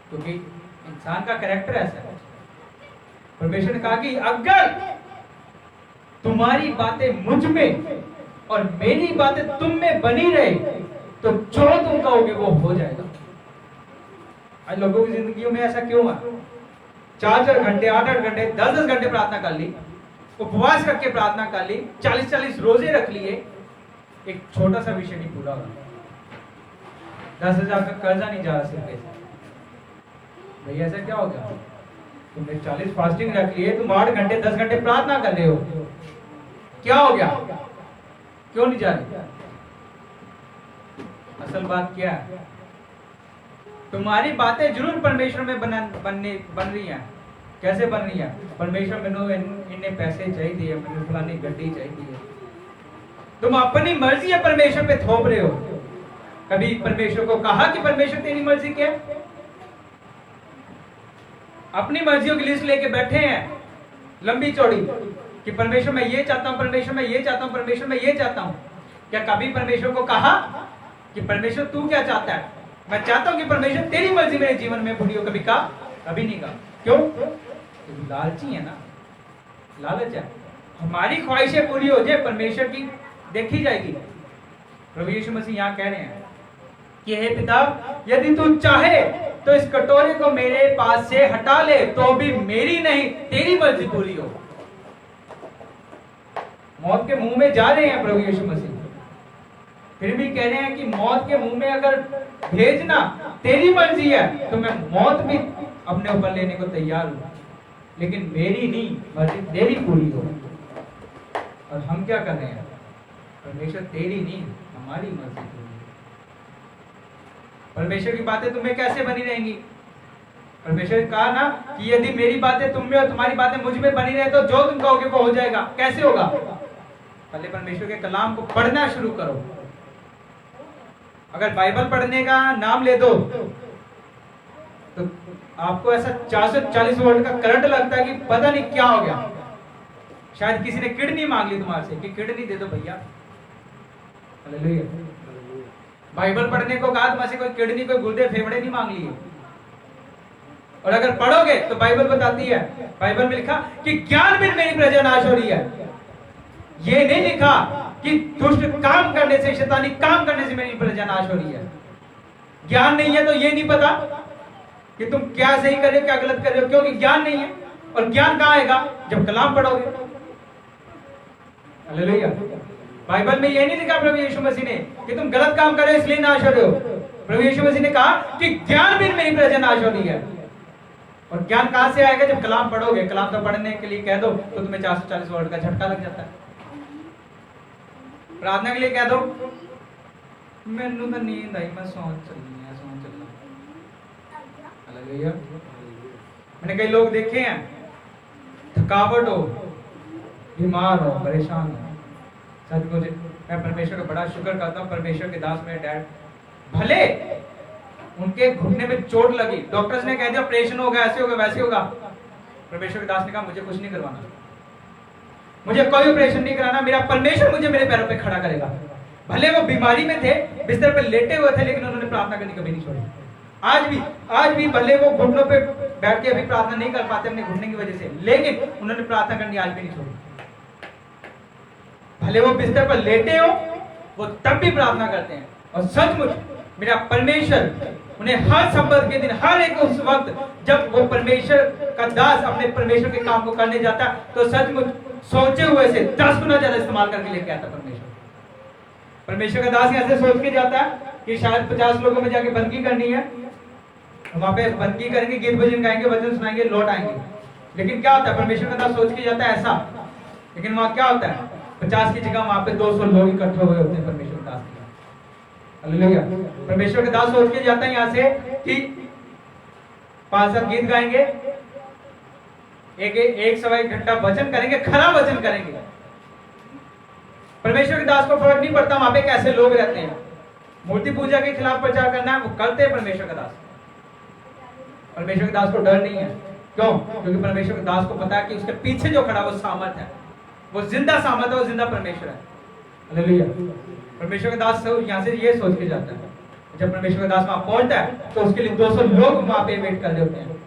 क्योंकि इंसान का कैरेक्टर ऐसा है, परमेश्वर ने कहा कि अगर तुम्हारी बातें मुझ में और मेरी बातें तुम में बनी रहे तो जो तुम कहोगे वो हो जाएगा। आज लोगों की जिंदगियों में ऐसा क्यों है? 4-4 घंटे, 8-8 घंटे, 10-10 घंटे प्रार्थना कर ली, उपवास करके प्रार्थना कर ली, 40-40 रोजे रख लिए, एक छोटा सा विषय नहीं पूरा हो रहा। 10,000 का कर्जा नहीं जा रहा सिर्फ पैसा। भैया ऐसा क्या हो गया? तुमने 40 फास्टिंग रख लिए, तुम 8 घंटे 10 घंटे प्रार्थना कर रहे हो, क्या हो गया? क्यों नहीं जा रही? असल बात क्या है? तुम्हारी बातें जरूर परमेश्वर में बन रही हैं। कैसे बन रही हैं? परमेश्वर मैंने इन्हें पैसे चाहिए, मैंने फलानी गड्डी चाहिए। तुम अपनी मर्जी है परमेश्वर पे थोप रहे हो। कभी परमेश्वर को कहा कि परमेश्वर तेरी मर्जी क्या है? अपनी मर्जियों की लिस्ट लेके बैठे हैं लंबी चौड़ी कि परमेश्वर मैं ये चाहता हूं, परमेश्वर मैं ये चाहता हूं, परमेश्वर मैं ये चाहता हूं। क्या कभी परमेश्वर को कहा कि परमेश्वर तू क्या चाहता है? मैं चाहता हूं कि परमेश्वर तेरी मर्जी मेरे जीवन में पूरी हो। कभी कहा? कभी नहीं कहा। क्यों? क्योंकि लालची है ना, लालच है। हमारी ख्वाहिशें पूरी हो जाए, परमेश्वर की देखी जाएगी। प्रभु यीशु मसीह यहाँ कह रहे हैं कि हे पिता, यदि तू चाहे तो इस कटोरे को मेरे पास से हटा ले, तो भी मेरी नहीं तेरी मर्जी पूरी हो। मौत के मुंह में जा रहे हैं प्रभु यीशु मसीह, फिर भी कह रहे हैं कि मौत के मुंह में अगर भेजना तेरी मर्जी है तो मैं मौत भी अपने ऊपर लेने को तैयार हूं, लेकिन मेरी नहीं मर्जी तेरी पूरी हो। और हम क्या कर रहे हैं? परमेश्वर तेरी नहीं हमारी मर्जी पूरी हो। परमेश्वर की बातें तुम्हें कैसे बनी रहेंगी? परमेश्वर ने कहा ना कि यदि मेरी बातें तुम में और तुम्हारी बातें मुझ में बनी रहे तो जो तुम कहोगे वो हो जाएगा। कैसे होगा? पहले परमेश्वर के कलाम को पढ़ना शुरू करो। अगर बाइबल पढ़ने का नाम ले दो तो आपको ऐसा 440 वोल्ट का करंट लगता है कि पता नहीं क्या हो गया। शायद किसी ने किडनी मांग ली तुम्हारे से कि किडनी दे दो भैया। हालेलुया। बाइबल पढ़ने को कहा तुम्हारे से कोई किडनी, कोई गुर्दे, फेफड़े नहीं मांग लिए। और अगर पढ़ोगे तो बाइबल बताती है, बाइबल में लिखा कि ज्ञान बिन मेरी प्रजा नाश हो रही है। ये नहीं लिखा कि दुष्ट काम करने से, शैतानी काम करने से मेरी प्रजा नाश हो रही है। ज्ञान नहीं है तो ये नहीं पता कि तुम क्या सही कर रहे हो, क्या गलत कर रहे हो, क्योंकि ज्ञान नहीं है। और ज्ञान कहाँ आएगा? जब कलाम पढ़ोगे। हालेलुया। बाइबल में ये नहीं लिखा प्रभु यीशु मसीह ने कि तुम गलत काम कर रहे हो इसलिए नाश हो रहे हो। प्रभु यीशु मसीह ने कहा कि ज्ञान बिन मेरी प्रजा नाश हो रही है। और ज्ञान कहां से आएगा? जब कलाम पढ़ोगे। कलाम तो पढ़ने के लिए कह दो तो तुम्हें 440 वोल्ट का झटका लग जाता है। प्रार्थना के लिए कह दो, मैनू तो नींद आई, मैं सौ चलनी है, सौ चलना। हालेलुया। मैंने कई लोग देखे हैं, थकावट हो, बीमार हो, परेशान हो। सच मुझे, मैं परमेश्वर का बड़ा शुक्र करता हूँ। परमेश्वर के दास मेरे डैड, भले उनके घुटने में चोट लगी, डॉक्टर्स ने कह दिया ऑपरेशन होगा, ऐसे होगा, वैसे होगा। परमेश्वर के दास ने कहा मुझे कुछ नहीं करवाना, मुझे कोई ऑपरेशन नहीं कराना, मेरा परमेश्वर मुझे मेरे पैरों पे खड़ा करेगा। भले वो बीमारी में थे, बिस्तर पे लेटे हुए थे, लेकिन उन्होंने प्रार्थना करनी कभी नहीं छोड़ी। आज भी भले वो घुटनों पे बैठ के अभी प्रार्थना नहीं कर पाते अपने घुटने की वजह से, लेकिन उन्होंने प्रार्थना करनी आज भी नहीं छोड़ी। भले वो बिस्तर पर लेटे हो, वो तब भी प्रार्थना करते हैं। और सचमुच मेरा परमेश्वर उन्हें हर संबंध के दिन, हर एक उस वक्त जब वो परमेश्वर का दास अपने परमेश्वर के काम को करने जाता तो सचमुच सोचे हुए से 10 गुना ज्यादा इस्तेमाल करके लेके आता। परमेश्वर का दास यहाँ से सोच के जाता है कि शायद 50 लोगों में जाके बंदगी करनी है, वहां पे बंदगी करेंगे, गीत भजन गाएंगे, वचन सुनाएंगे, लौट आएंगे। लेकिन क्या होता है? परमेश्वर का दास सोच के जाता है ऐसा, लेकिन वहां क्या होता है? 50 की जगह वहां पे 200 लोग इकट्ठे हुए होते हैं परमेश्वर के दास के। हालेलुया। परमेश्वर के दास सोच के जाता है यहाँ से कि 5-7 गीत गाएंगे, एक सवा एक घंटा वचन करेंगे, खरा वचन करेंगे। परमेश्वर के दास को फर्क नहीं पड़ता वहां पे कैसे लोग रहते हैं। मूर्ति पूजा के खिलाफ प्रचार करना है, वो करते हैं परमेश्वर का दास। परमेश्वर के दास को डर नहीं है। क्यों? क्योंकि परमेश्वर के दास को पता है कि उसके पीछे जो खड़ा वो सामर्थ है, वो जिंदा सामर्थ है, वो जिंदा परमेश्वर है। हालेलुया। परमेश्वर के दास यहाँ से ये सोच के जाता है, जब परमेश्वर का दास वहां पहुंचता है तो उसके लिए 200 लोग वहां पे वेट कर रहे होते हैं।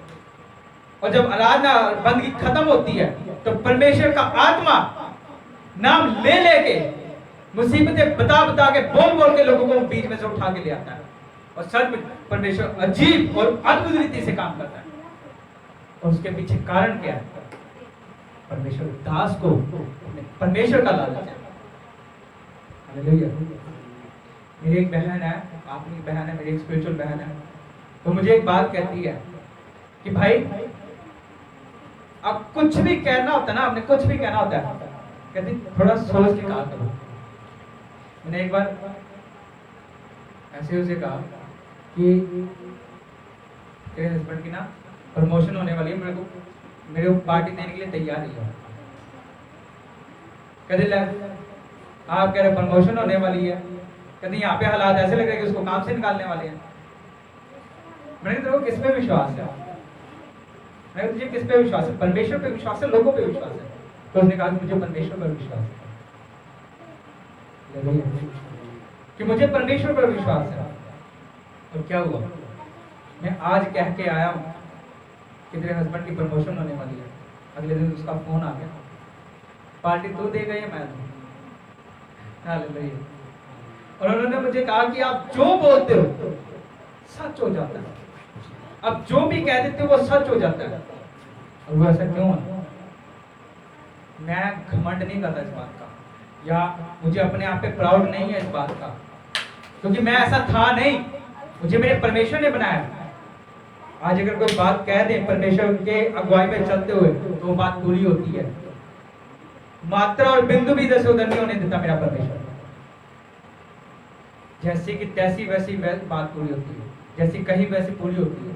और जब आराधना बंदगी खत्म होती है तो परमेश्वर का आत्मा नाम ले लेके, मुसीबतें बता के, बोल के लोगों को बीच में से उठा के ले आता है। और सच में परमेश्वर अजीब और अद्भुत रीति से काम करता है। और उसके पीछे कारण क्या है? परमेश्वर दास को परमेश्वर का लालच है। हालेलुया। मेरी एक बहन है, आपकी बहन है, मेरी एक स्पिरिचुअल बहन है, तो मुझे एक बात कहती है कि भाई अब कुछ भी कहना होता है ना, आपने कुछ भी कहना होता है, कहती थोड़ा सोच के कहा करो। मैंने एक बार ऐसे उसे कहा कि तेरे हस्बैंड की ना प्रमोशन होने वाली है, मेरे को पार्टी देने के लिए तैयार ही है। कहते आप कह रहे प्रमोशन होने वाली है, कहते यहाँ पे हालात ऐसे लग रहे कि उसको काम से निकालने वाले हैं। मैंने तेरे को किस पे विश्वास है? मैंने तुझे किस पे विश्वास है? परमेश्वर पे विश्वास है, लोगों पे विश्वास है? तो उसने कहा कि मुझे परमेश्वर पर विश्वास है, कि मुझे परमेश्वर पर विश्वास है। तो क्या हुआ? मैं आज कह के आया हूं कि तेरे हस्बैंड की प्रमोशन होने वाली है। अगले दिन उसका फोन आ गया, पार्टी तू देगा या मैं दूं? हालेलुया। और उन्होंने मुझे कहा कि आप जो बोलते हो सच हो जाता है, अब जो भी कह देते हो वो सच हो जाता है। और वो ऐसा क्यों है? मैं घमंड नहीं करता इस बात का, या मुझे अपने आप पे प्राउड नहीं है इस बात का, क्योंकि मैं ऐसा था नहीं, मुझे मेरे परमेश्वर ने बनाया। आज अगर कोई बात कह दे परमेश्वर के अगुवाई में चलते हुए तो वो बात पूरी होती है। मात्रा और बिंदु भी इधर से उधर नहीं होने देता मेरा परमेश्वर। जैसी की तैसी वैसी बात पूरी होती है, जैसी कहीं वैसी पूरी होती है।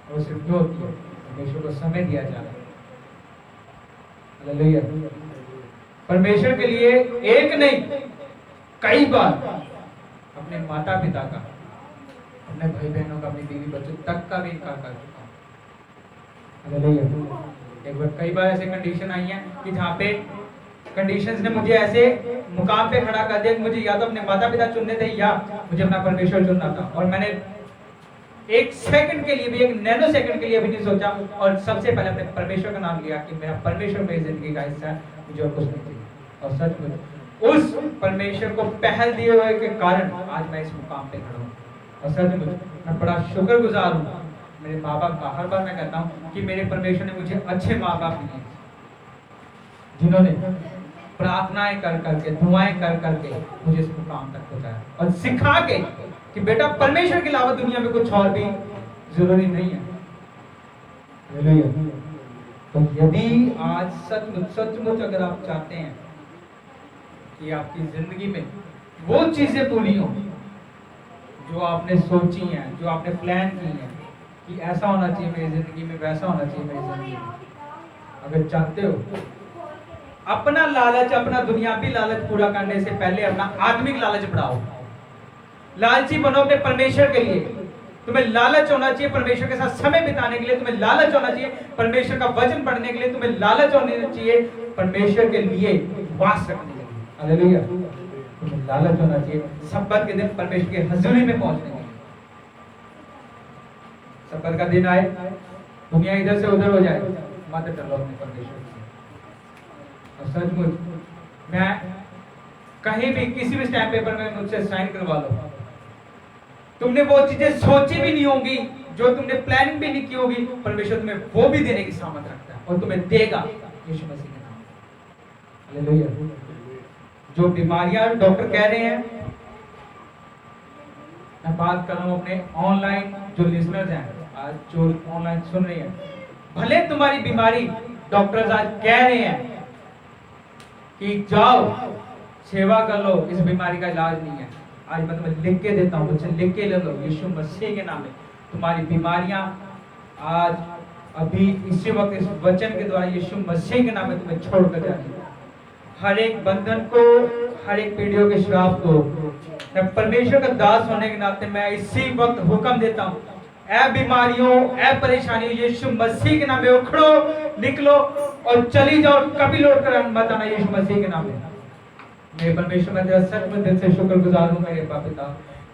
और सिर्फ क्यों होती है? परमेश्वर को समय दिया जा रहा है। हालेलुया। परमेश्वर के लिए एक नहीं कई बार अपने माता पिता का, अपने भाई बहनों का, अपनी बीवी बच्चों तक का भी इनकार कर चुका हूं। हालेलुया। एक बार कई बार ऐसे कंडीशन आई हैं कि जहाँ पे कंडीशंस ने मुझे ऐसे मुकाम पे खड़ा कर दिया कि मुझे या तो अपने माता पिता चुनने थे या मुझे अपना परमेश्वर चुनना था। और मैंने एक सेकंड के लिए भी, एक नैनो सेकंड के लिए भी नहीं सोचा और सबसे पहले अपने परमेश्वर का नाम लिया कि मेरा परमेश्वर मेरी जिंदगी का हिस्सा है, मुझे और कुछ नहीं चाहिए। और सच में उस परमेश्वर को पहल दिए हुए के कारण आज मैं इस मुकाम पे खड़ा हूँ। और सच में मैं बड़ा शुक्रगुजार हूँ मेरे माँ बाप का। हर बार मैं कहता हूँ कि मेरे परमेश्वर ने मुझे अच्छे माँ बाप दिए, जिन्होंने प्रार्थनाएं कर करके, दुआएं कर करके मुझे इस मुकाम तक पहुंचाया और सिखा के कि बेटा परमेश्वर के अलावा दुनिया में कुछ और भी जरूरी नहीं है। हालेलुया। तो यदि आज सचमुच अगर आप चाहते हैं कि आपकी जिंदगी में वो चीजें पूरी हो जो आपने सोची हैं, जो आपने प्लान की हैं कि ऐसा होना चाहिए मेरी जिंदगी में, वैसा होना चाहिए मेरी जिंदगी में, अगर चाहते हो, अपना लालच, अपना दुनियावी लालच पूरा करने से पहले अपना आत्मिक लालच बढ़ाओ। लालची बनो अपने परमेश्वर के लिए। तुम्हें लालच होना चाहिए परमेश्वर के साथ समय बिताने के लिए, तुम्हें लालच होना चाहिए परमेश्वर का वचन पढ़ने के लिए, तुम्हें लालच होना चाहिए परमेश्वर के लिए वास रखने के लिए। हालेलुया। तुम्हें लालच होना चाहिए सब्बत के दिन परमेश्वर के हजूरी में पहुंचने के लिए। सब्बत का दिन आए, दुनिया इधर से उधर हो जाए, मत डरो अपने परमेश्वर से। और सचमुच मैं कहीं भी किसी भी स्टैम्प पेपर में मुझसे साइन करवा लो, तुमने वो चीजें सोची भी नहीं होंगी, जो तुमने प्लानिंग भी नहीं की होगी, परमेश्वर तुम्हें वो भी देने की सामर्थ रखता है और तुम्हें देगा यीशु मसीह के नाम। हालेलुया। जो बीमारियां डॉक्टर कह रहे हैं, मैं बात कर रहा हूं अपने ऑनलाइन जो लिसनर्स हैं, आज जो ऑनलाइन सुन रहे हैं, भले तुम्हारी बीमारी डॉक्टर्स आज कह रहे हैं कि जाओ सेवा कर लो, इस बीमारी का इलाज नहीं है, आज मैं तुम्हें लिख के देता हूँ, मुझसे लिख के ले लो, यीशु मसीह के नाम में तुम्हारी बीमारियां आज अभी इसी वक्त इस वचन के द्वारा यीशु मसीह के नाम में तुम्हें छोड़ कर जाएगी। हर एक बंधन को, हर एक पीढ़ियों के श्राप को, मैं परमेश्वर का दास होने के नाते मैं इसी वक्त हुक्म देता हूँ, ऐ बीमारियों, ऐ परेशानियों, यीशु मसीह के नाम में उखड़ो, निकलो और चली जाओ, कभी लौट कर मत आना यीशु मसीह के नाम में। मेरे परमेश्वर, मैं तेरा सच में दिल से शुक्रगुजार हूँ मेरे पिता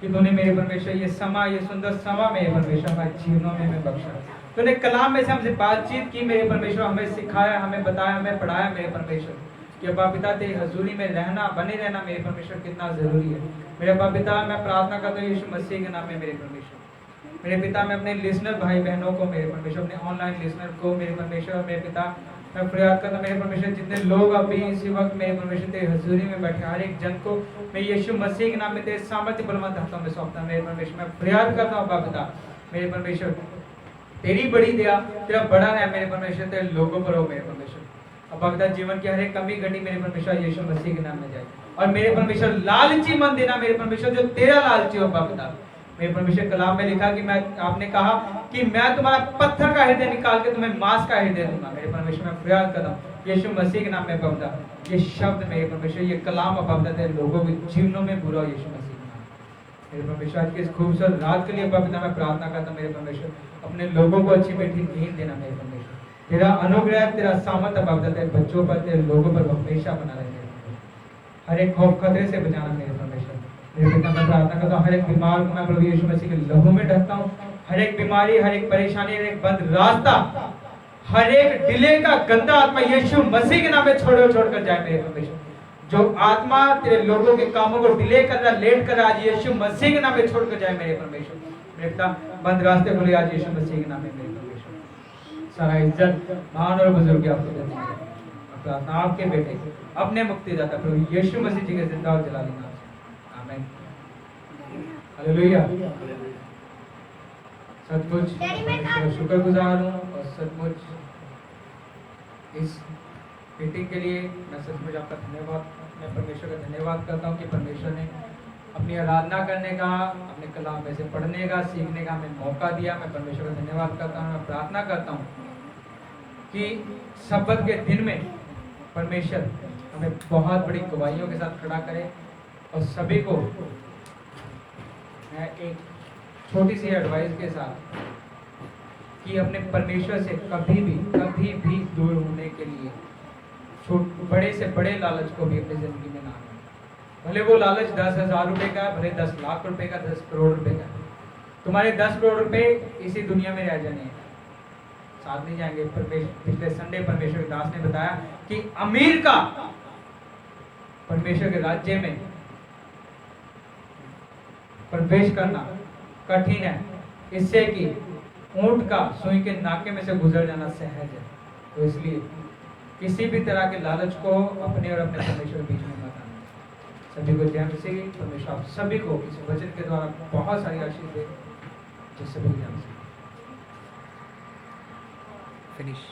कि तूने मेरे परमेश्वर ये समा, ये सुंदर समा मेरे परमेश्वर हमारे जीवनों में हमें बख्शा। तूने कलाम में से हमसे बातचीत की मेरे परमेश्वर, हमें सिखाया, हमें बताया, हमें पढ़ाया मेरे परमेश्वर कि पिता तेरी हजूरी में रहना, बने रहना मेरे परमेश्वर कितना जरूरी है। मेरे पिता, मैं प्रार्थना करता हूँ यीशु मसीह के नाम में मेरे परमेश्वर। मेरे पिता, मैं अपने लिसनर भाई बहनों को मेरे परमेश्वर, अपने ऑनलाइन लिसनर को मेरे परमेश्वर, मेरे पिता मैं फरियाद करता हूं मेरे परमेश्वर, जितने लोग अभी इसी वक्त मेरे परमेश्वर तेरी हजूरी में बैठे, हर एक जन को मैं यीशु मसीह के नाम में तेरे सामर्थ्य बलवंत हाथों में सौंपता हूं मेरे परमेश्वर। मैं फरियाद करता हूं पिता मेरे परमेश्वर, तेरी बड़ी दया, तेरा बड़ा है मेरे परमेश्वर, तेरे लोगों पर हो मेरे परमेश्वर। अब पिता जीवन की हर एक कमी घटी मेरे परमेश्वर यीशु मसीह के नाम में जाए। और मेरे परमेश्वर लालची मन देना मेरे परमेश्वर, जो तेरा लालची हो पिता मेरे परमेश्वर। कलाम में लिखा कि मैं, आपने कहा कि मैं तुम्हारा पत्थर का हृदय निकाल के तुम्हें मांस का हृदय दूंगा मेरे परमेश्वर। मैं फरियाद करता हूं यीशु मसीह के नाम में बाबा, ये शब्द मेरे परमेश्वर, ये कलाम बाबा तेरे लोगों के जीवनों में बुरा यीशु मसीह के नाम मेरे परमेश्वर। आज की इस खूबसूरत रात के लिए बाबा मैं प्रार्थना करता हूं मेरे परमेश्वर, अपने लोगों को अच्छी मीठी नींद देना मेरे परमेश्वर। तेरा अनुग्रह, तेरा सामर्थ्य बाबा तेरे बच्चों पर, तेरे लोगों पर हमेशा बना रहे मेरे परमेश्वर। हर एक खौफ खतरे से बचाना मेरे परमेश्वर। मेरे पिता, मैं प्रार्थना करता हूँ हर एक बीमार को मैं प्रभु यीशु मसीह के लहू में ढकता हूँ। हर एक बीमारी, हर एक परेशानी, हर एक बंद रास्ता, हर एक डिले का गंदा आत्मा यीशु मसीह के नाम में छोड़कर जाए मेरे परमेश्वर। जो आत्मा तेरे लोगों के कामों को डिले कर रहा, लेट कर रहा, आज यीशु मसीह के नाम में छोड़कर जाए मेरे परमेश्वर। मेरे पिता, बंद रास्ते खुले आज यीशु मसीह के नाम में मेरे परमेश्वर। सारा इज्जत, मान और बुजुर्ग आपको देते हैं। प्रार्थना आपके बेटे, अपने मुक्तिदाता प्रभु यीशु मसीह जी के जिंदा और जलाली नाम। हालेलुया। सचमुच शुक्रगुजार हूँ और सचमुच इस मीटिंग के लिए मैं सचमुच आपका धन्यवाद, मैं परमेश्वर का धन्यवाद करता हूँ कि परमेश्वर ने अपनी आराधना करने का, अपने कलाम में से पढ़ने का, सीखने का हमें मौका दिया। मैं परमेश्वर का धन्यवाद करता हूँ। मैं प्रार्थना करता हूँ कि सब्बत के दिन में परमेश्वर हमें बहुत बड़ी गवाहियों के साथ खड़ा करे। और सभी को मैं एक छोटी सी एडवाइस के साथ कि अपने परमेश्वर से कभी भी दूर होने के लिए बड़े से बड़े लालच को भी अपनी जिंदगी में ना करें। भले वो लालच 10,000 रुपए का, भले 10 लाख रुपए का, 10 करोड़ रुपए का। तुम्हारे 10 करोड़ रुपए इसी दुनिया में रह जाने हैं, साथ नहीं जाएंगे। पिछले संडे परमेश्वर के दास ने बताया कि अमीर का परमेश्वर के राज्य में प्रवेश करना कठिन है, इससे कि ऊंट का सुई के नाके में से गुजर जाना सहज है। तो इसलिए किसी भी तरह के लालच को अपने और अपने परमेश्वर के बीच में मत आना। सभी को जय मसीह की। परमेश्वर आप सभी को इस वचन के द्वारा बहुत सारी आशीष दे। जो सभी जय मसीह। फिनिश।